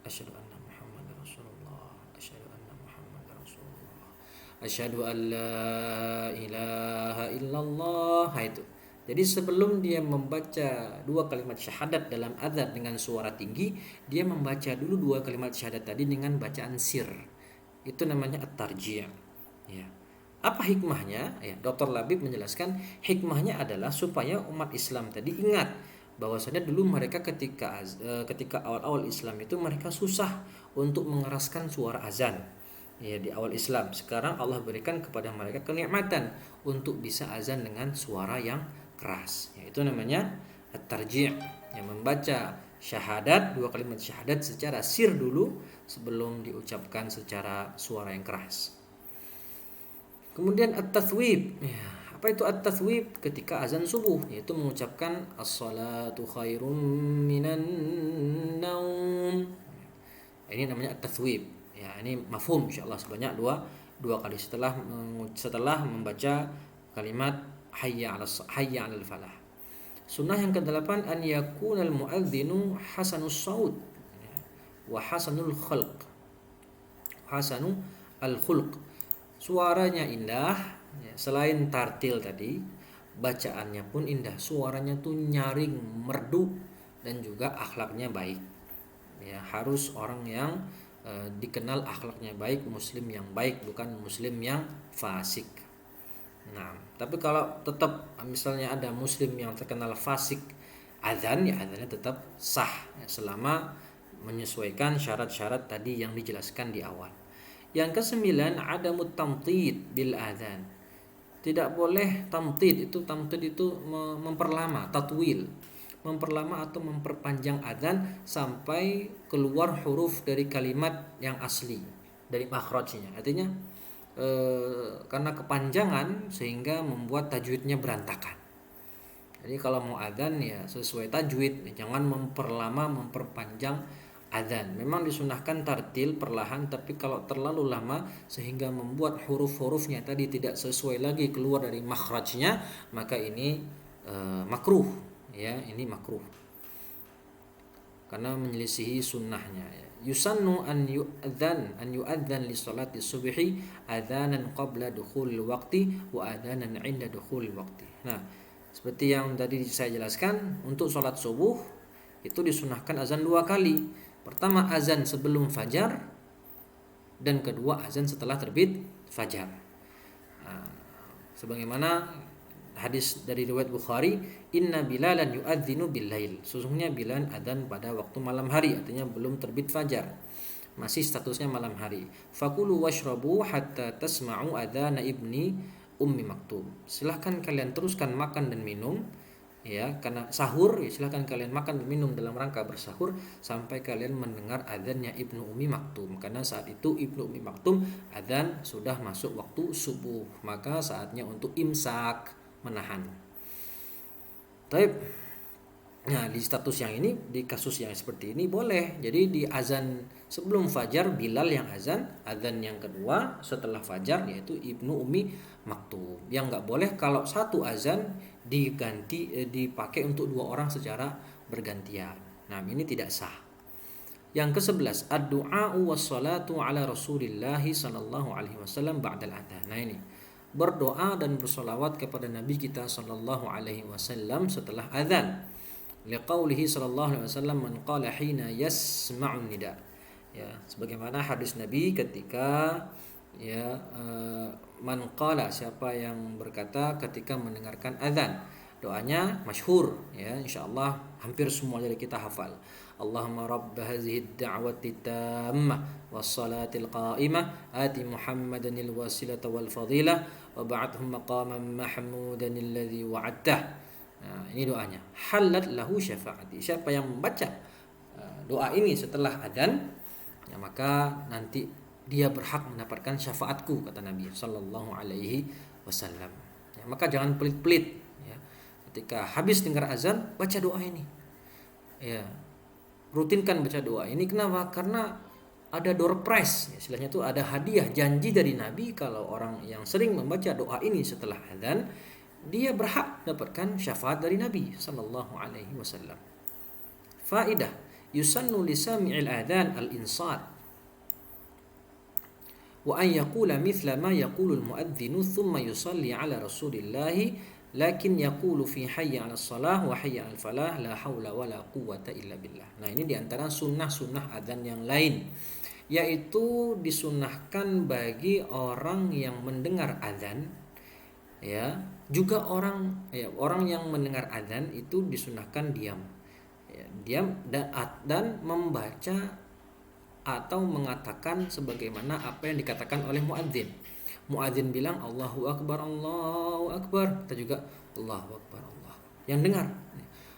Asyhadu anna Muhammadar Rasulullah. Asyhadu anna Muhammadar Rasulullah. Asyhadu an la ilaha illallah. Itu. Jadi sebelum dia membaca 2 kalimat syahadat dalam azan dengan suara tinggi, dia membaca dulu 2 kalimat syahadat tadi dengan bacaan sir. Itu namanya at-tarji'. Ya. Apa hikmahnya? Ya, Dr. Labib menjelaskan hikmahnya adalah supaya umat Islam tadi ingat bahwasanya dulu mereka ketika awal-awal Islam itu mereka susah untuk mengeraskan suara azan. Ya, di awal Islam. Sekarang Allah berikan kepada mereka kenikmatan untuk bisa azan dengan suara yang keras. Ya, itu namanya at-tarji', yang membaca syahadat, 2 kalimat syahadat secara sir dulu sebelum diucapkan secara suara yang keras. Kemudian at-tathwib. Ya, apa itu at-tathwib? Ketika azan subuh, yaitu mengucapkan as-salatu khairum minan naum. Ini namanya at-tathwib. Ya, ini mafhum insyaallah sebanyak dua kali setelah membaca kalimat hayya 'alal falah. Sunnah yang ke-8, an yakunal muadzinu hasanus saut wa hasanul khulq. Hasanu al-khulq. Suaranya indah, ya, selain tartil tadi, bacaannya pun indah. Suaranya tuh nyaring, merdu, dan juga akhlaknya baik. Ya, harus orang yang dikenal akhlaknya baik, muslim yang baik, bukan muslim yang fasik. Nah, tapi kalau tetap misalnya ada muslim yang terkenal fasik azan, ya azannya tetap sah ya, selama menyesuaikan syarat-syarat tadi yang dijelaskan di awal. Yang kesembilan, adamut tamtid bil azan. Tidak boleh tamtid itu memperlama, tatwil. Memperlama atau memperpanjang azan sampai keluar huruf dari kalimat yang asli dari makhrajnya. Artinya karena kepanjangan sehingga membuat tajwidnya berantakan. Jadi kalau mau adzan ya sesuai tajwid, jangan memperlama memperpanjang adzan. Memang disunahkan tartil perlahan, tapi kalau terlalu lama sehingga membuat huruf-hurufnya tadi tidak sesuai lagi keluar dari makhrajnya, maka ini makruh ya, ini makruh karena menyelisihi sunnahnya ya. Yusannu an yu'adzan li salati subhi adzanan qabla dukhulil waqti wa adzanan 'inda dukhulil waqti. Nah, seperti yang tadi saya jelaskan, untuk salat subuh itu disunahkan azan 2 kali. Pertama azan sebelum fajar, dan kedua azan setelah terbit fajar. Nah, sebagaimana hadis dari riwayat Bukhari, inna bilalan yu'adzinu bil lail. Sesungguhnya Bilal adzan pada waktu malam hari, artinya belum terbit fajar. Masih statusnya malam hari. Fakulu washrabu hatta tasma'u adzana ibni ummi maktum. Silahkan kalian teruskan makan dan minum ya, karena sahur ya, silahkan kalian makan dan minum dalam rangka bersahur sampai kalian mendengar adzannya Ibnu Ummi Maktum, karena saat itu Ibnu Ummi Maktum adzan sudah masuk waktu subuh, maka saatnya untuk imsak, menahan. Taib. Nah, di status yang ini, di kasus yang seperti ini boleh. Jadi di azan sebelum fajar Bilal yang azan yang kedua setelah fajar yaitu Ibnu Ummi Maktum. Yang nggak boleh kalau satu azan dipakai untuk 2 orang secara bergantian. Nah, ini tidak sah. Yang ke-11, ad-du'a was-salatu ala Rasulillah sallallahu alaihi wasallam ba'dal adzan. Nah, ini berdoa dan bersolawat kepada Nabi kita sallallahu alaihi wasallam setelah azan. Liqaulihi sallallahu alaihi wasallam, man qala hina yasma'un nida. Ya, sebagaimana hadis Nabi ketika ya man qala, siapa yang berkata ketika mendengarkan azan. Doanya masyhur ya, insyaallah hampir semua dari kita hafal. Allahumma rabb hadhihi ad-da'wati tammah was-salatil qa'imah ati Muhammadanil wasilata wal fadilah wa ba'athu maqaman mahmudan alladhi wa'adtah. Nah, ini doanya. Halat lahu syafaati. Siapa yang membaca doa ini setelah adzan, ya maka nanti dia berhak mendapatkan syafaatku, kata Nabi sallallahu alaihi wasallam. Ya, maka jangan pelit-pelit ya. Ketika habis dengar azan, baca doa ini. Ya. Rutinkan baca doa ini. Kenapa? Karena ada door prize, ya, istilahnya itu ada hadiah, janji dari Nabi kalau orang yang sering membaca doa ini setelah adzan, dia berhak dapatkan syafaat dari Nabi sallallahu alaihi wasallam. Faidah, yusannu li sami'il adzan al-insat wa an yaqula mithla ma yaqulu al-muadzinu thumma yusalli ala Rasulillah lakin yaqulu fi hayya 'ala shalah wa hayya 'al falah la haula wa la quwwata illa billah. Nah, ini diantara sunnah-sunnah adzan yang lain, yaitu disunahkan bagi orang yang mendengar adzan ya, juga orang yang mendengar adzan itu disunahkan diam ya, diam dan membaca atau mengatakan sebagaimana apa yang dikatakan oleh muadzin. Muadzin bilang Allahu akbar, Allahu akbar, kita juga Allahu akbar, Allah. Yang dengar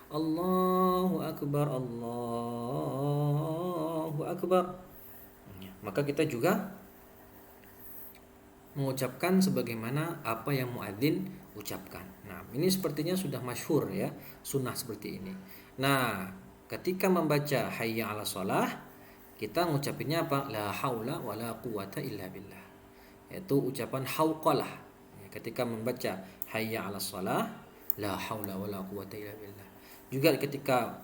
Allahu akbar, Allahu akbar. Maka kita juga mengucapkan sebagaimana apa yang muadzin ucapkan. Nah, ini sepertinya sudah masyhur ya, sunnah seperti ini. Nah, ketika membaca hayya 'ala shalah, kita ngucapinnya apa? La haula wala quwata illa billah. Yaitu ucapan hauqalah. Ya, ketika membaca hayya 'ala shalah, la haula wala quwata illa billah. Juga ketika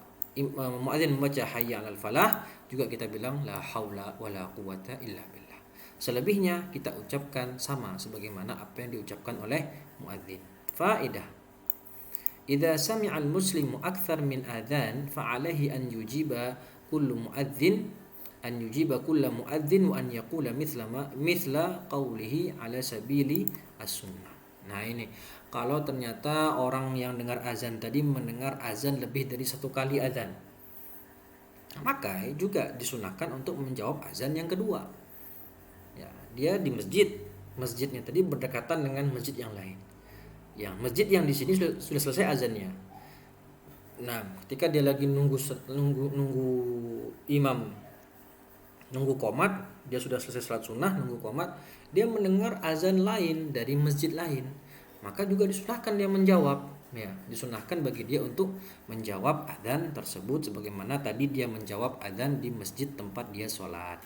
muadzin membaca hayya 'alal falah, juga kita bilang la haula wala quwata illa billah. Selebihnya kita ucapkan sama sebagaimana apa yang diucapkan oleh muadzin. Faedah. Idza sami'a al-muslimu akthar min adzan fa 'alaihi an yujiba kullu muadzin an yujiba kulla muadzin wa an yaqula mithla qawlihi ala sabili as-sunnah. Nah, ini kalau ternyata orang yang dengar azan tadi mendengar azan lebih dari satu kali azan, maka juga disunahkan untuk menjawab azan yang kedua. Ya, dia di masjidnya tadi berdekatan dengan masjid yang lain. Yang masjid yang di sini sudah selesai azannya. Nah, ketika dia lagi nunggu imam, nunggu qomat, dia sudah selesai salat sunnah, nunggu qomat, dia mendengar azan lain dari masjid lain, maka juga disunahkan dia menjawab. Ya, disunahkan bagi dia untuk menjawab azan tersebut sebagaimana tadi dia menjawab azan di masjid tempat dia sholat.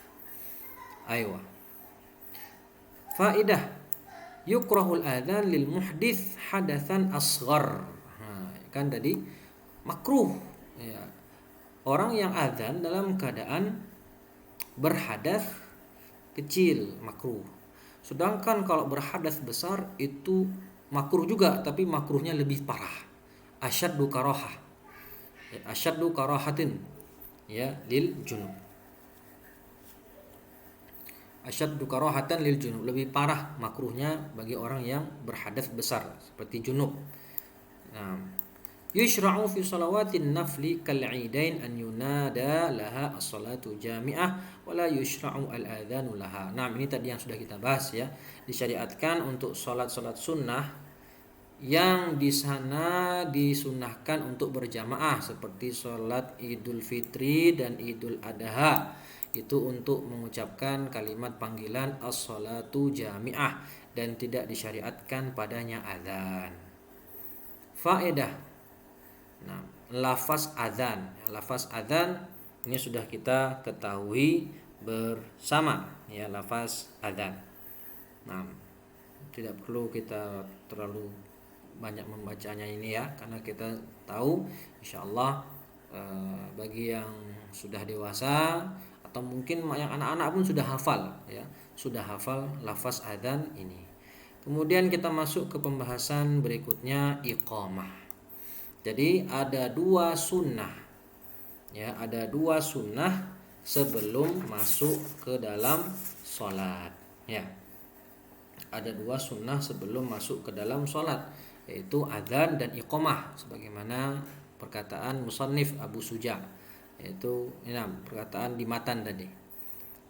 Aywa. Faidah. Yukrahul adzan lil muhdits hadatsan asghar. Nah, kan tadi makruh, ya. Orang yang adzan dalam keadaan berhadas kecil makruh. Sedangkan kalau berhadas besar itu makruh juga, tapi makruhnya lebih parah. Asyaddu karahah. Ya, asyaddu karahatin, ya, lil junub. Asyaddu karahatan lil junub, lebih parah makruhnya bagi orang yang berhadas besar seperti junub. Nah, yushra'u fi salawatin nafli kal 'idain an yunada laha as-salatu jami'ah wa la yushra'u al-adzanu laha. Nah, ini tadi yang sudah kita bahas, ya. Disyariatkan untuk salat-salat sunnah yang di sana disunahkan untuk berjamaah seperti salat Idul Fitri dan Idul Adha. Itu untuk mengucapkan kalimat panggilan as-salatu jami'ah dan tidak disyariatkan padanya adzan. Faedah. Nah, lafaz adzan. Lafaz adzan ini sudah kita ketahui bersama, ya, lafaz adzan. Nah, tidak perlu kita terlalu banyak membacanya ini, ya, karena kita tahu insyaallah bagi yang sudah dewasa atau mungkin yang anak-anak pun sudah hafal, ya, sudah hafal lafaz adzan ini. Kemudian kita masuk ke pembahasan berikutnya, iqamah. Jadi ada dua sunnah, ya, ada dua sunnah sebelum masuk ke dalam sholat, ya. Ada dua sunnah sebelum masuk ke dalam sholat, yaitu adzan dan iqamah, sebagaimana perkataan musannif Abu Suja, yaitu perkataan di matan tadi.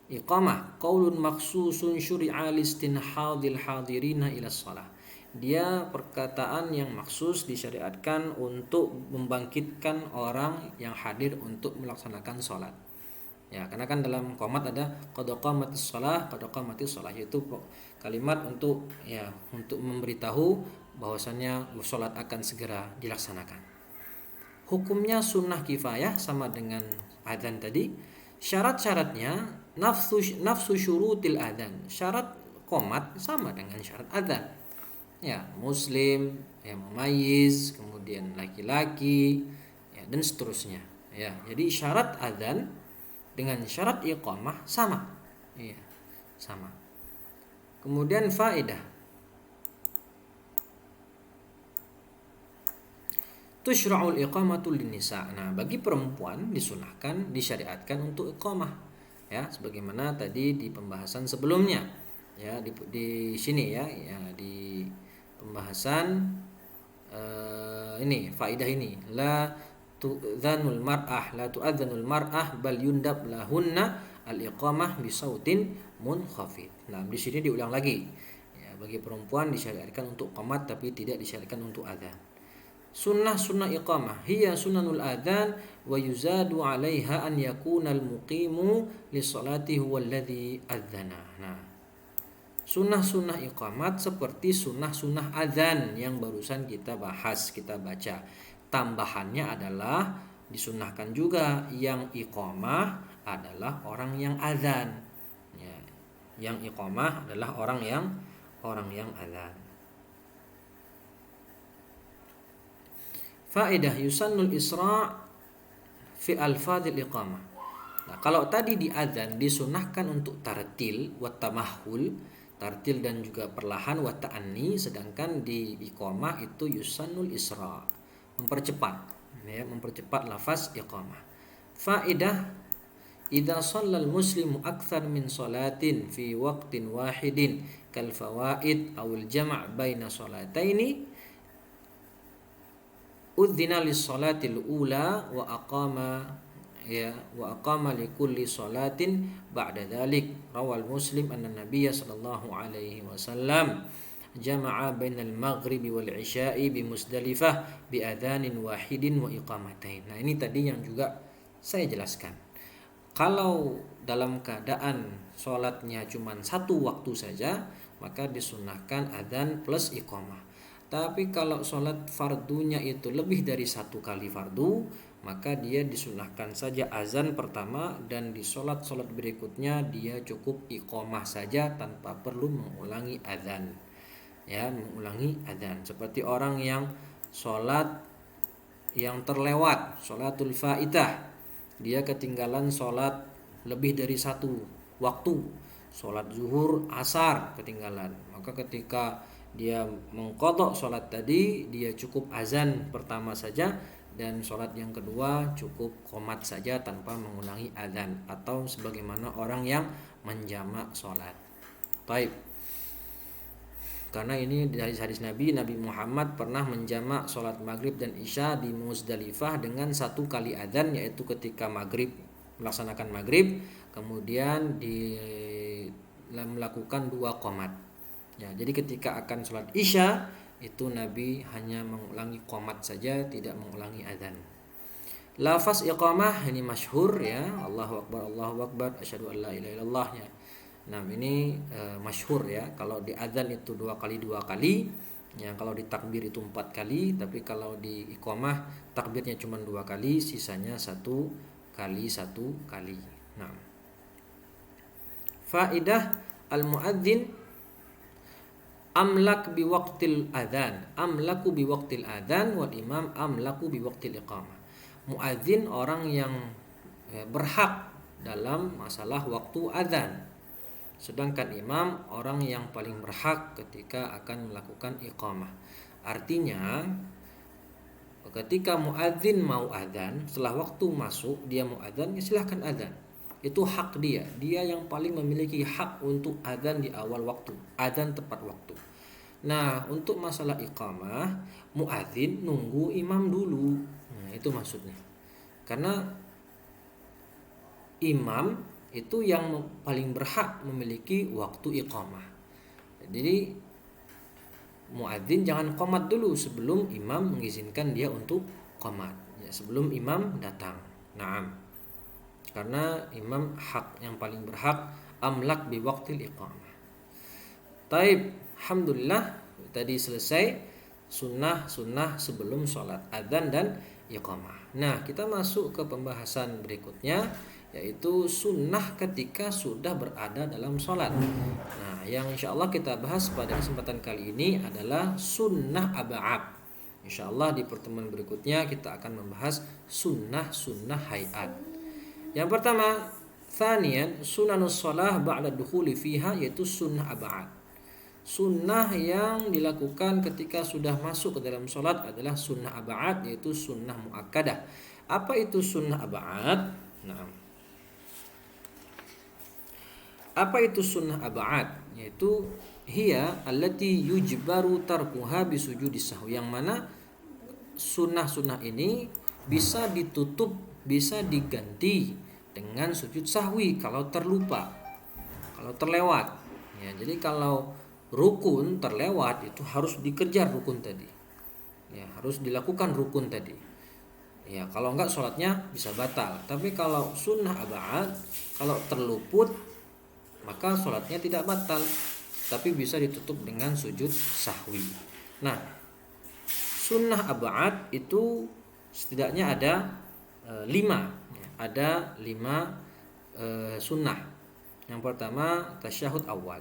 Iqamah qaulun maksusun syuri'a listinhadil hadirina ila shalah. Dia perkataan yang maksus disyariatkan untuk membangkitkan orang yang hadir untuk melaksanakan sholat. Ya, karena kan dalam qomat ada qad qamatis shalah, qad qamatis shalah, yaitu kalimat untuk, ya, untuk memberitahu bahwasannya sholat akan segera dilaksanakan. Hukumnya sunnah kifayah sama dengan adzan tadi. Syarat-syaratnya nafsu syurutil adzan. Syarat qomat sama dengan syarat adzan. Ya, muslim, ya, mumayyiz, kemudian laki-laki, ya, dan seterusnya. Ya, jadi syarat adzan dengan syarat iqamah sama. Ya, sama. Kemudian faedah. Tushra'ul iqamatu linnisa. Nah, bagi perempuan disunahkan, disyariatkan untuk iqamah, ya, sebagaimana tadi di pembahasan sebelumnya, ya, di sini, ya, di pembahasan ini faedah ini, la tu'dzanul mar'ah la tu'adzanul mar'ah bal yundab lahunna al-iqamah bi sautin munkhafid. Nah, di sini diulang lagi, ya, bagi perempuan disyariatkan untuk qamat tapi tidak disyariatkan untuk adzan. Sunnah iqamah hiya sunanul adzan wa yuzadu 'alaiha an yakuna al-muqimu lis-salati huwa alladhi adzana. Nah, sunnah iqamat seperti sunnah adzan yang barusan kita bahas, kita baca. Tambahannya adalah disunahkan juga yang iqamah adalah orang yang adzan, ya, yang iqamah adalah orang yang adzan. Faedah yusannul isra' fi alfadhil iqamah. Nah, kalau tadi di adzan disunahkan untuk tartil wa tamahul, tartil dan juga perlahan wa ta'anni, sedangkan di iqamah itu yusannul isra, mempercepat, ya, mempercepat lafaz iqamah. Faedah, idza shallal muslimu akthar min salatin fi waqtin wahidin kal fawaid awil jama' baina salataini udzina lis salatil ula wa aqama li kulli salatin ba'da dzalik. Rawal Muslim anna Nabiyya sallallahu alaihi wasallam jama'a bainal maghribi wal isya'i bi Musdalifah bi adzanin wahidin wa iqamatain. Nah, ini tadi yang juga saya jelaskan. Kalau dalam keadaan sholatnya cuma satu waktu saja, maka disunahkan adzan plus iqamah. Tapi kalau sholat fardunya itu lebih dari satu kali fardu, maka dia disunahkan saja azan pertama, dan di sholat-sholat berikutnya dia cukup iqamah saja tanpa perlu mengulangi adzan. Ya, mengulangi adzan. Seperti orang yang sholat yang terlewat, sholatul faitah, dia ketinggalan sholat lebih dari satu waktu, sholat zuhur, asar ketinggalan, maka ketika dia mengqadha sholat tadi, dia cukup azan pertama saja, dan sholat yang kedua cukup qomat saja tanpa mengulangi azan, atau sebagaimana orang yang menjamak sholat. Baik. Karena ini dari hadis Nabi Muhammad pernah menjamak sholat maghrib dan isya di Muzdalifah dengan satu kali adzan, yaitu ketika maghrib, melaksanakan maghrib, kemudian melakukan 2 qomat. Ya, jadi ketika akan sholat isya itu Nabi hanya mengulangi qomat saja, tidak mengulangi adzan. Lafaz iqamah ini masyhur, ya, Allahu akbar, asyhadu an la ilaha illallah, ya. Nah, ini masyhur, ya. Kalau di adzan itu 2 kali, ya. Kalau di takbir itu 4 kali, tapi kalau di iqamah takbirnya cuma 2 kali, sisanya 1 kali. Nah, faidah al-muadzin amlak bi waqtil adzan, amlaku bi waqtil adzan wal imam amlaku bi waqtil iqamah. Muadzin orang yang berhak dalam masalah waktu adzan, sedangkan imam orang yang paling berhak ketika akan melakukan iqamah. Artinya ketika muadzin mau adzan, setelah waktu masuk dia mau adzan, ya silahkan adzan. Itu hak dia. Dia yang paling memiliki hak untuk adzan di awal waktu, adzan tepat waktu. Nah, untuk masalah iqamah, muadzin nunggu imam dulu. Nah, itu maksudnya. Karena imam itu yang paling berhak memiliki waktu iqamah. Jadi muadzin jangan qomat dulu sebelum imam mengizinkan dia untuk qomat, ya, sebelum imam datang. Naam. Karena imam hak yang paling berhak, amlak bi waqtil iqamah. Taib, alhamdulillah tadi selesai sunnah sebelum sholat adzan dan iqamah. Nah, kita masuk ke pembahasan berikutnya, yaitu sunnah ketika sudah berada dalam sholat. Nah, yang insya Allah kita bahas pada kesempatan kali ini adalah sunnah ab'ad. Insya Allah di pertemuan berikutnya kita akan membahas sunnah hayat. Yang pertama, thaniyan sunanus shalah ba'da dukhuli fiha, yaitu sunnah ab'ad. Sunnah yang dilakukan ketika sudah masuk ke dalam sholat adalah sunnah ab'ad, yaitu sunnah muakkadah. Apa itu sunnah ab'ad? Nah, apa itu sunnah ab'ad? Yaitu hiya allati yujbaru tarkuha bisujudi sahwi, yang mana sunnah ini bisa ditutup, bisa diganti dengan sujud sahwi kalau terlupa, kalau terlewat. Ya, jadi kalau rukun terlewat itu harus dikejar rukun tadi. Ya, harus dilakukan rukun tadi. Ya, kalau enggak sholatnya bisa batal. Tapi kalau sunnah ab'ad, kalau terluput maka sholatnya tidak batal, tapi bisa ditutup dengan sujud sahwi. Nah, sunnah ab'ad itu setidaknya ada 5. Ada 5 sunnah. Yang pertama, tasyahud awal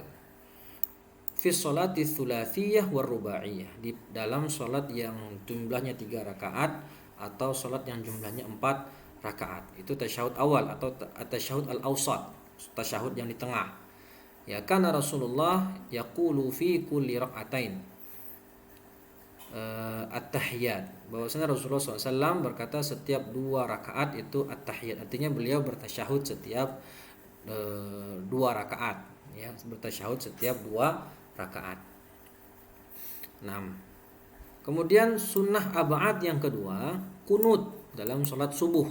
fi sholati tsulatsiyah war rubaiyah, di dalam sholat yang jumlahnya 3 rakaat atau sholat yang jumlahnya 4 rakaat. Itu tasyahud awal atau tasyahud al-awsat, tasyahud yang di tengah. Ya, karena Rasulullah yaqulu fi kulli rakaatain at-tahiyat. Bahwasanya Rasulullah SAW berkata setiap 2 rakaat itu at-tahiyat. Artinya beliau bertasyahud setiap 2 rakaat, ya, bertasyahud setiap 2 rakaat. 6. Kemudian sunnah ab'ad yang kedua, kunut dalam sholat subuh.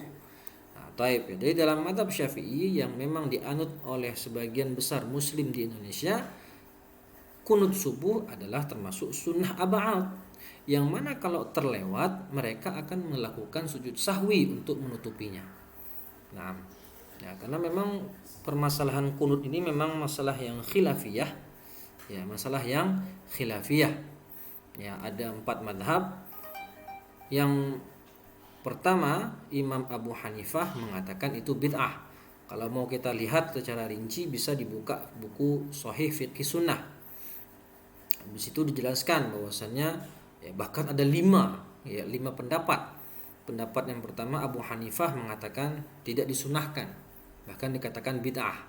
Taib. Jadi dalam mazhab Syafi'i yang memang dianut oleh sebagian besar muslim di Indonesia, kunut subuh adalah termasuk sunnah ab'ad, yang mana kalau terlewat mereka akan melakukan sujud sahwi untuk menutupinya. Nah, ya, karena memang permasalahan kunut ini memang masalah yang khilafiyah. Ya, masalah yang khilafiyah. Ya, ada 4 madhab. Yang pertama, Imam Abu Hanifah mengatakan itu bid'ah. Kalau mau kita lihat secara rinci bisa dibuka buku Shahih Fiqh Sunnah. Di situ dijelaskan bahwasannya ya, bahkan ada 5 pendapat. Pendapat yang pertama, Abu Hanifah mengatakan tidak disunahkan, bahkan dikatakan bid'ah.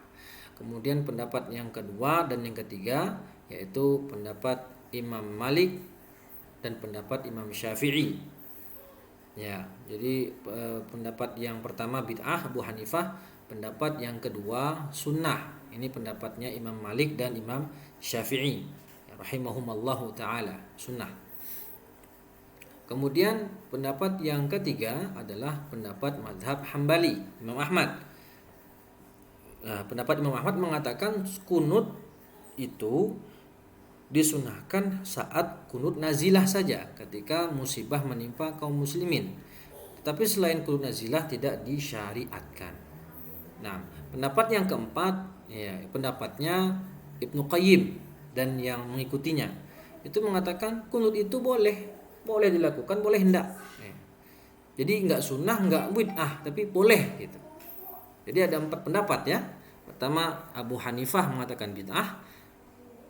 Kemudian pendapat yang kedua dan yang ketiga yaitu pendapat Imam Malik dan pendapat Imam Syafi'i. Ya, jadi pendapat yang pertama bid'ah Abu Hanifah, pendapat yang kedua sunnah. Ini pendapatnya Imam Malik dan Imam Syafi'i, ya, rahimahumallahu taala, sunnah. Kemudian pendapat yang ketiga adalah pendapat mazhab Hambali, Imam Ahmad. Nah, pendapat Imam Ahmad mengatakan kunut itu disunahkan saat kunut nazilah saja, ketika musibah menimpa kaum muslimin. Tapi selain kunut nazilah tidak disyariatkan. Nah, pendapat yang keempat, ya, pendapatnya Ibnu Qayyim dan yang mengikutinya, itu mengatakan kunut itu boleh dilakukan, boleh hendak. Jadi enggak sunnah, enggak bid'ah, tapi boleh gitu. Jadi ada 4 pendapat, ya. Pertama, Abu Hanifah mengatakan bid'ah.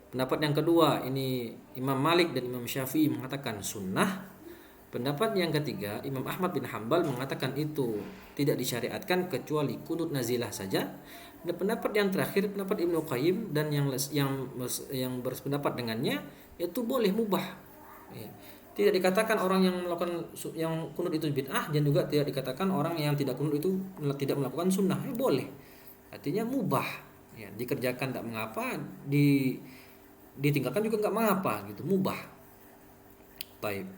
Pendapat yang kedua ini Imam Malik dan Imam Syafi'i mengatakan sunnah. Pendapat yang ketiga Imam Ahmad bin Hambal mengatakan itu tidak disyariatkan kecuali kunut nazilah saja. Dan pendapat yang terakhir pendapat Ibnu Qayyim dan yang berpendapat dengannya itu boleh, mubah. Ya. Tidak dikatakan orang yang melakukan yang kunut itu bid'ah, dan juga tidak dikatakan orang yang tidak kunut itu tidak melakukan sunnah. Ya, boleh. Artinya mubah. Ya, dikerjakan tak mengapa, ditinggalkan juga enggak mengapa gitu, mubah. Baik.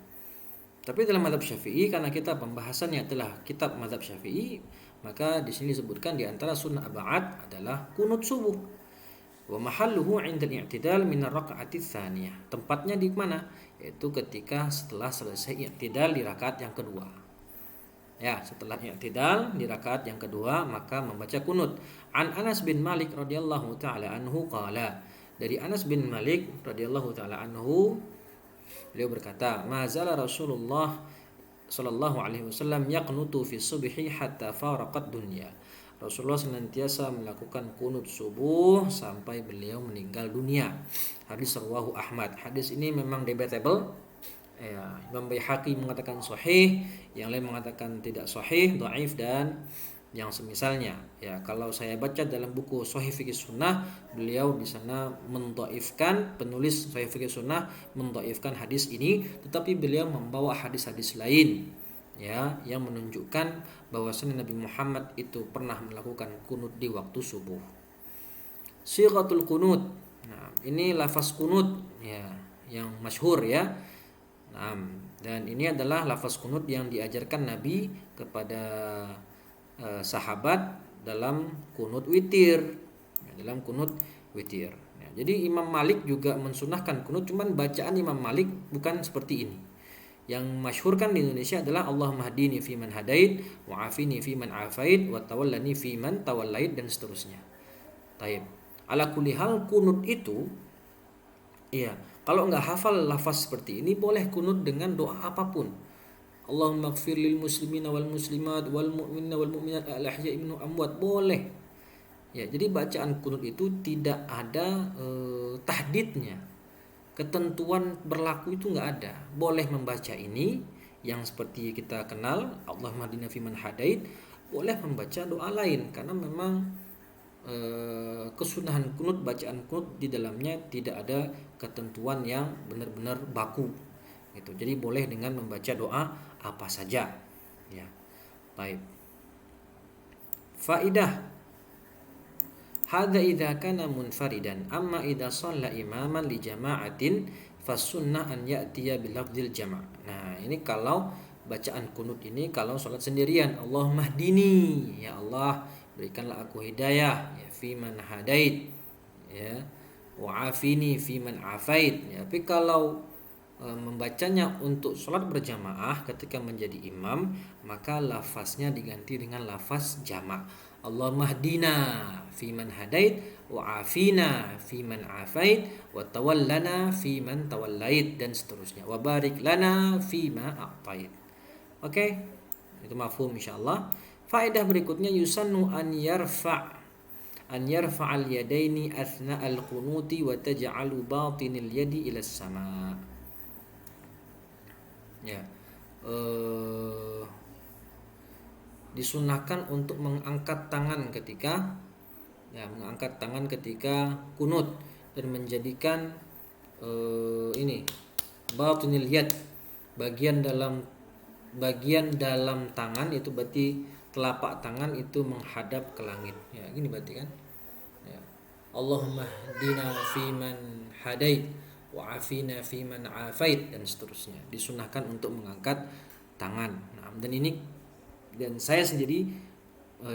Tapi dalam mazhab Syafi'i, karena kita pembahasannya adalah kitab mazhab Syafi'i, maka di sini disebutkan di antara sunnah ab'ad adalah kunut subuh. Wa mahalluhu 'inda al-i'tidal min ar-raka'ati tsaniyah. Tempatnya di mana? Yaitu ketika setelah selesai i'tidal di rakaat yang kedua. Ya, setelah i'tidal di rakaat yang kedua maka membaca kunut. An Anas bin Malik radhiyallahu taala anhu qala, dari Anas bin Malik radhiyallahu taala anhu, beliau berkata, "Mazala Rasulullah sallallahu alaihi wasallam yaqnutu fi subhi hatta faraqat dunya." Rasulullah senantiasa melakukan kunut subuh sampai beliau meninggal dunia. Hadis rawahu Ahmad. Hadis ini memang debatable. Ya, Imam Baihaqi mengatakan sahih, yang lain mengatakan tidak sahih, dhaif dan yang semisalnya. Ya, kalau saya baca dalam buku Shahih Fiqh Sunnah, beliau di sana mendhaifkan, penulis Shahih Fiqh Sunnah mendhaifkan hadis ini, tetapi beliau membawa hadis-hadis lain, ya, yang menunjukkan bahwasanya Nabi Muhammad itu pernah melakukan kunut di waktu subuh. Sighatul kunut. Nah, ini lafaz kunut, ya, yang masyhur, ya. Nah, dan ini adalah lafaz kunut yang diajarkan Nabi kepada sahabat dalam kunut witir, ya, dalam kunut witir. Ya, jadi Imam Malik juga mensunahkan kunut, cuman bacaan Imam Malik bukan seperti ini. Yang masyhur kan di Indonesia adalah Allahumma hdini fi man hadait, wa afini fi man afait, wa tawallani fi man tawallait, dan seterusnya. Taib. Ala kulli hal kunut itu, iya, kalau enggak hafal lafaz seperti ini boleh kunut dengan doa apapun. Allahumma ighfir lil muslimina wal muslimat wal mu'minina wal mu'minat al-ahya'i minhum amwat, boleh. Ya, jadi bacaan kunut itu tidak ada tahdidnya. Ketentuan berlaku itu enggak ada. Boleh membaca ini yang seperti kita kenal, Allahumma hdina fiman hadait, boleh membaca doa lain, karena memang kesunahan kunut, bacaan kunut di dalamnya tidak ada ketentuan yang benar-benar baku gitu. Jadi boleh dengan membaca doa apa saja ya. Baik. Faidah hadza idza kana munfaridan, amma idza shalla imaman li jama'atin fasunnah an ya'tiya bil lafdzil jama'. Nah, ini kalau bacaan kunut ini kalau sholat sendirian, Allahumma hdini, ya Allah berikanlah aku hidayah, ya fi man hadait, ya wa afini fi man afait. Ya, tapi kalau membacanya untuk sholat berjamaah ketika menjadi imam, maka lafaznya diganti dengan lafaz jamak. Allahumma hdina fi man hadait wa afina fi man afait wa tawallana fi man tawallait, dan seterusnya, wa barik lana fi ma a'tait. Oke, itu mafhum insyaallah. Faedah berikutnya, yusannu an yarfa al yadaini athna al qunuti wa taj'alu batinil yadi ila sama. Ya, disunahkan untuk mengangkat tangan ketika kunut, dan menjadikan ini batinil yad, bagian dalam tangan itu berarti telapak tangan itu menghadap ke langit. Ya, gini berarti kan. Ya. Allahumma hdina fiman hadait wa afina fiman afait, dan seterusnya. Disunahkan untuk mengangkat tangan. Nah, dan saya sendiri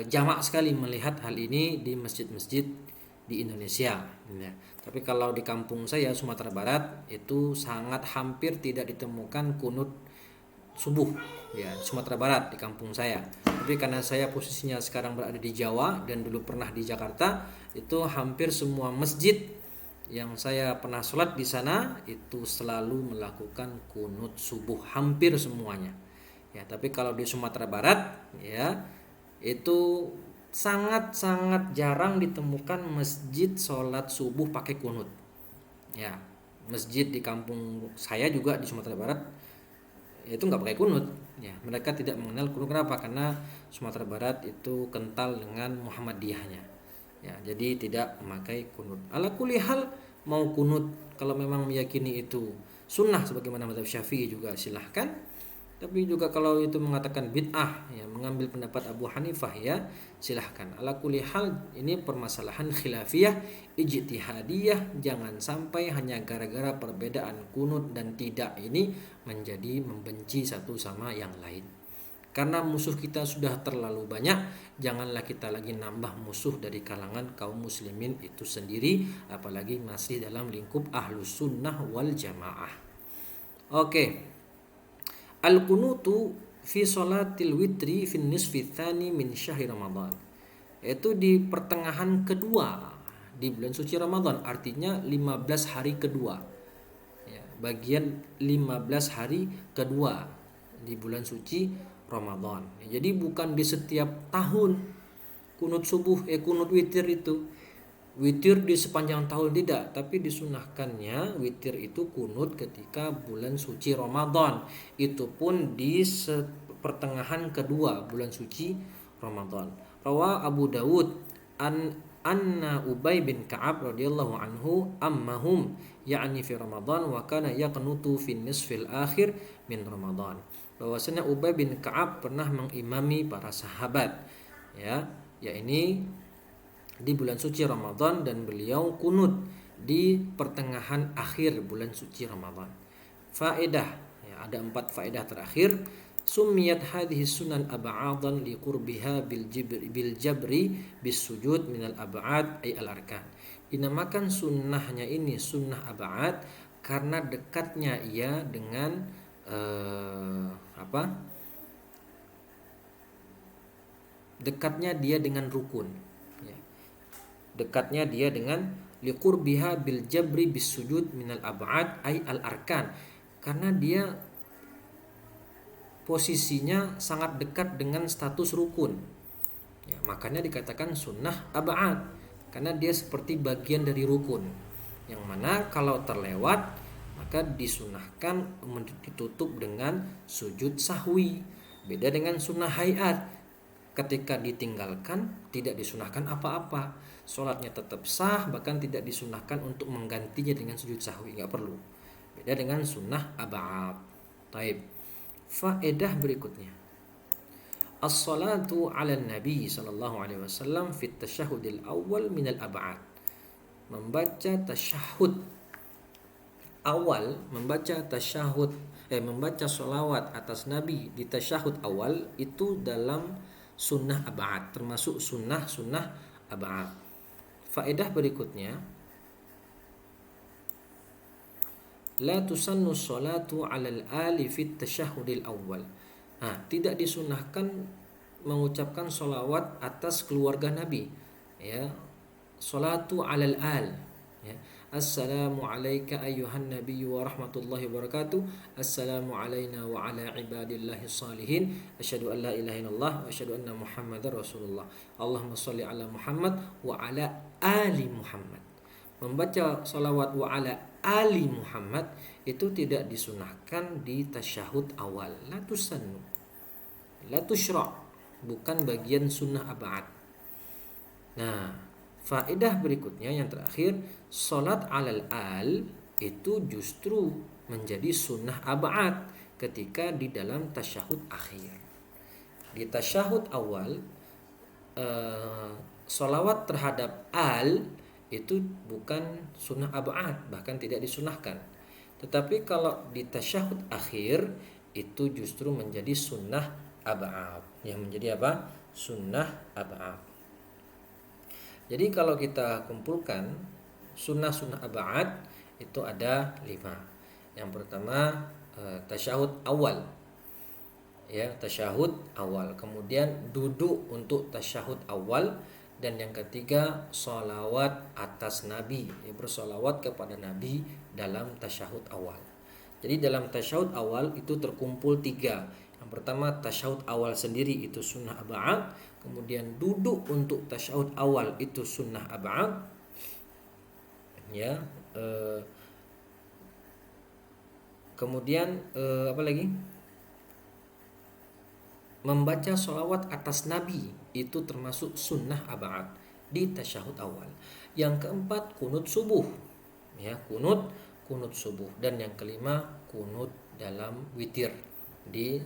jamak sekali melihat hal ini di masjid-masjid di Indonesia. Ya. Tapi kalau di kampung saya Sumatera Barat itu sangat hampir tidak ditemukan kunut subuh ya, Sumatera Barat di kampung saya. Tapi karena saya posisinya sekarang berada di Jawa dan dulu pernah di Jakarta, itu hampir semua masjid yang saya pernah sholat di sana itu selalu melakukan kunut subuh, hampir semuanya. Ya, tapi kalau di Sumatera Barat ya itu sangat-sangat jarang ditemukan masjid sholat subuh pakai kunut. Ya, masjid di kampung saya juga di Sumatera Barat itu nggak pakai kunut. Ya, mereka tidak mengenal kunut. Kenapa? Karena Sumatera Barat itu kental dengan Muhammadiyahnya. Ya, jadi tidak memakai kunut. Ala kulli hal, mau kunut kalau memang meyakini itu sunnah sebagaimana mazhab Syafi'i juga silahkan. Tapi juga kalau itu mengatakan bid'ah, ya mengambil pendapat Abu Hanifah, ya silahkan. Ala kulli hal, ini permasalahan khilafiyah, ijtihadiyah. Jangan sampai hanya gara-gara perbedaan kunut dan tidak ini menjadi membenci satu sama yang lain. Karena musuh kita sudah terlalu banyak, janganlah kita lagi nambah musuh dari kalangan kaum muslimin itu sendiri, apalagi masih dalam lingkup ahlus sunnah wal jamaah. Oke. Al-kunutu fi sholatil witri fin nisfi tsani min syahri Ramadan. Itu di pertengahan kedua di bulan suci Ramadan, artinya 15 hari kedua. Ya, bagian 15 hari kedua di bulan suci Ramadan. Ya, jadi bukan di setiap tahun kunut subuh, kunut witir itu. Witir di sepanjang tahun tidak, tapi disunahkannya witir itu kunut ketika bulan suci Ramadan. Itu pun di pertengahan kedua bulan suci Ramadan. Rawa Abu Dawud anna Ubay bin Ka'ab radhiyallahu anhu ammahum ya'ni fi Ramadan wa kana yaqnutu fi nisfil akhir min Ramadan. Bahwasanya Ubay bin Ka'ab pernah mengimami para sahabat, ya ini di bulan suci Ramadan, dan beliau kunut di pertengahan akhir bulan suci Ramadan. Faedah, ya, ada 4 faedah terakhir. Sumiyat hadhihi sunan ab'adan liqurbiha bil jabri bis sujud minal ab'ad ay al arkan. Dinamakan sunnahnya ini sunnah ab'ad karena dekatnya ia dengan dekatnya dia dengan rukun. Dekatnya dia dengan liqurbiha bil jabri bis sujud minal ab'ad ay al arkan, karena dia posisinya sangat dekat dengan status rukun. Ya, makanya dikatakan sunnah ab'ad, karena dia seperti bagian dari rukun, yang mana kalau terlewat maka disunahkan ditutup dengan sujud sahwi. Beda dengan sunnah hayat. Ketika ditinggalkan tidak disunahkan apa-apa, sholatnya tetap sah, bahkan tidak disunahkan untuk menggantinya dengan sujud sahwi, nggak perlu. Beda dengan sunnah ab'ad. Taib. Faedah berikutnya, as-salatu 'ala nabi sallallahu alaihi wasallam fi tasyahhudil awal minal ab'ad. Membaca tasyahud awal, membaca sholawat atas nabi di tasyahud awal itu dalam sunnah ab'ad, termasuk sunnah ab'ad. Faedah berikutnya, la tusannu sholatu 'alal ali fit tasyahudil awal. Tidak disunahkan mengucapkan sholawat atas keluarga Nabi, ya. Sholatu 'alal al, ya. Assalamu alayka ayyuhan nabiyyu wa rahmatullahi wa barakatuh. Assalamu alayna wa ala ibadillahi salihin. Asyhadu an la ilaha illallah wa asyhadu anna Muhammadar Rasulullah. Allahumma shalli ala Muhammad wa ala ali Muhammad. Membaca salawat wa ala ali Muhammad itu tidak disunahkan di tasyahud awal. La tusannu, la tusyra', bukan bagian sunnah ab'ad. Nah, faedah berikutnya yang terakhir, salat alal al itu justru menjadi sunnah ab'ad ketika di dalam tasyahud akhir. Di tasyahud awal salawat terhadap al itu bukan sunnah ab'ad, bahkan tidak disunahkan. Tetapi kalau di tasyahud akhir itu justru menjadi sunnah ab'ad. Yang menjadi apa? Sunnah ab'ad. Jadi kalau kita kumpulkan sunnah ab'ad itu ada 5. Yang pertama tasyahud awal, ya, tasyahud awal. Kemudian duduk untuk tasyahud awal. Dan yang ketiga sholawat atas Nabi, ya, bersolawat kepada Nabi dalam tasyahud awal. Jadi dalam tasyahud awal itu terkumpul 3. Yang pertama tasyahud awal sendiri itu sunnah ab'ad. Kemudian duduk untuk tasyahud awal itu sunnah ab'ad, ya. Kemudian apa lagi? Membaca sholawat atas Nabi itu termasuk sunnah ab'ad di tasyahud awal. Yang keempat kunut subuh, ya, kunut subuh. Dan yang kelima kunut dalam witir di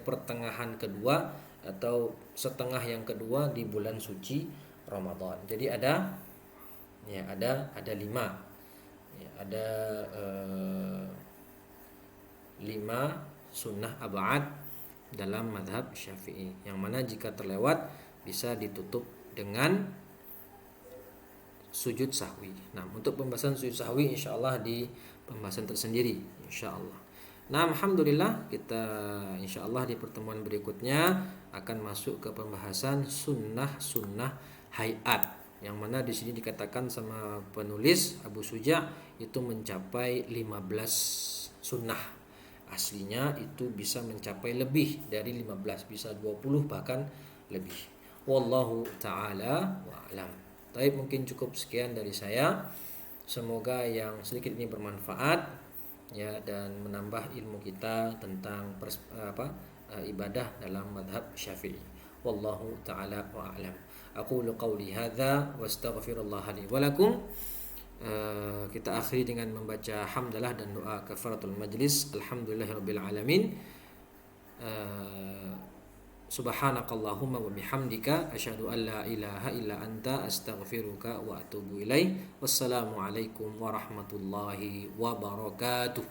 pertengahan kedua atau setengah yang kedua di bulan suci Ramadan. Jadi ada 5, ya, ada 5 sunnah ab'ad dalam mazhab Syafi'i, yang mana jika terlewat bisa ditutup dengan sujud sahwi. Nah, untuk pembahasan sujud sahwi insyaallah di pembahasan tersendiri insyaallah. Nah, alhamdulillah kita insyaallah di pertemuan berikutnya akan masuk ke pembahasan sunnah hayat, yang mana di sini dikatakan sama penulis Abu Suja itu mencapai 15 sunnah. Aslinya itu bisa mencapai lebih dari 15, bisa 20 bahkan lebih. Wallahu ta'ala wa'alam. Tapi mungkin cukup sekian dari saya. Semoga yang sedikit ini bermanfaat, ya, dan menambah ilmu kita tentang ibadah dalam madhab Syafi'i. Wallahu ta'ala wa'alam. Aqulu qawli hadza wa astaghfirullah li wa lakum. Kita akhiri dengan membaca hamdalah dan doa kafaratul majlis. Alhamdulillahirabbil alamin. Subhanakallahumma wa bihamdika asyhadu an la ilaha illa anta astaghfiruka wa atubu ilaik. Wassalamu alaikum warahmatullahi wabarakatuh.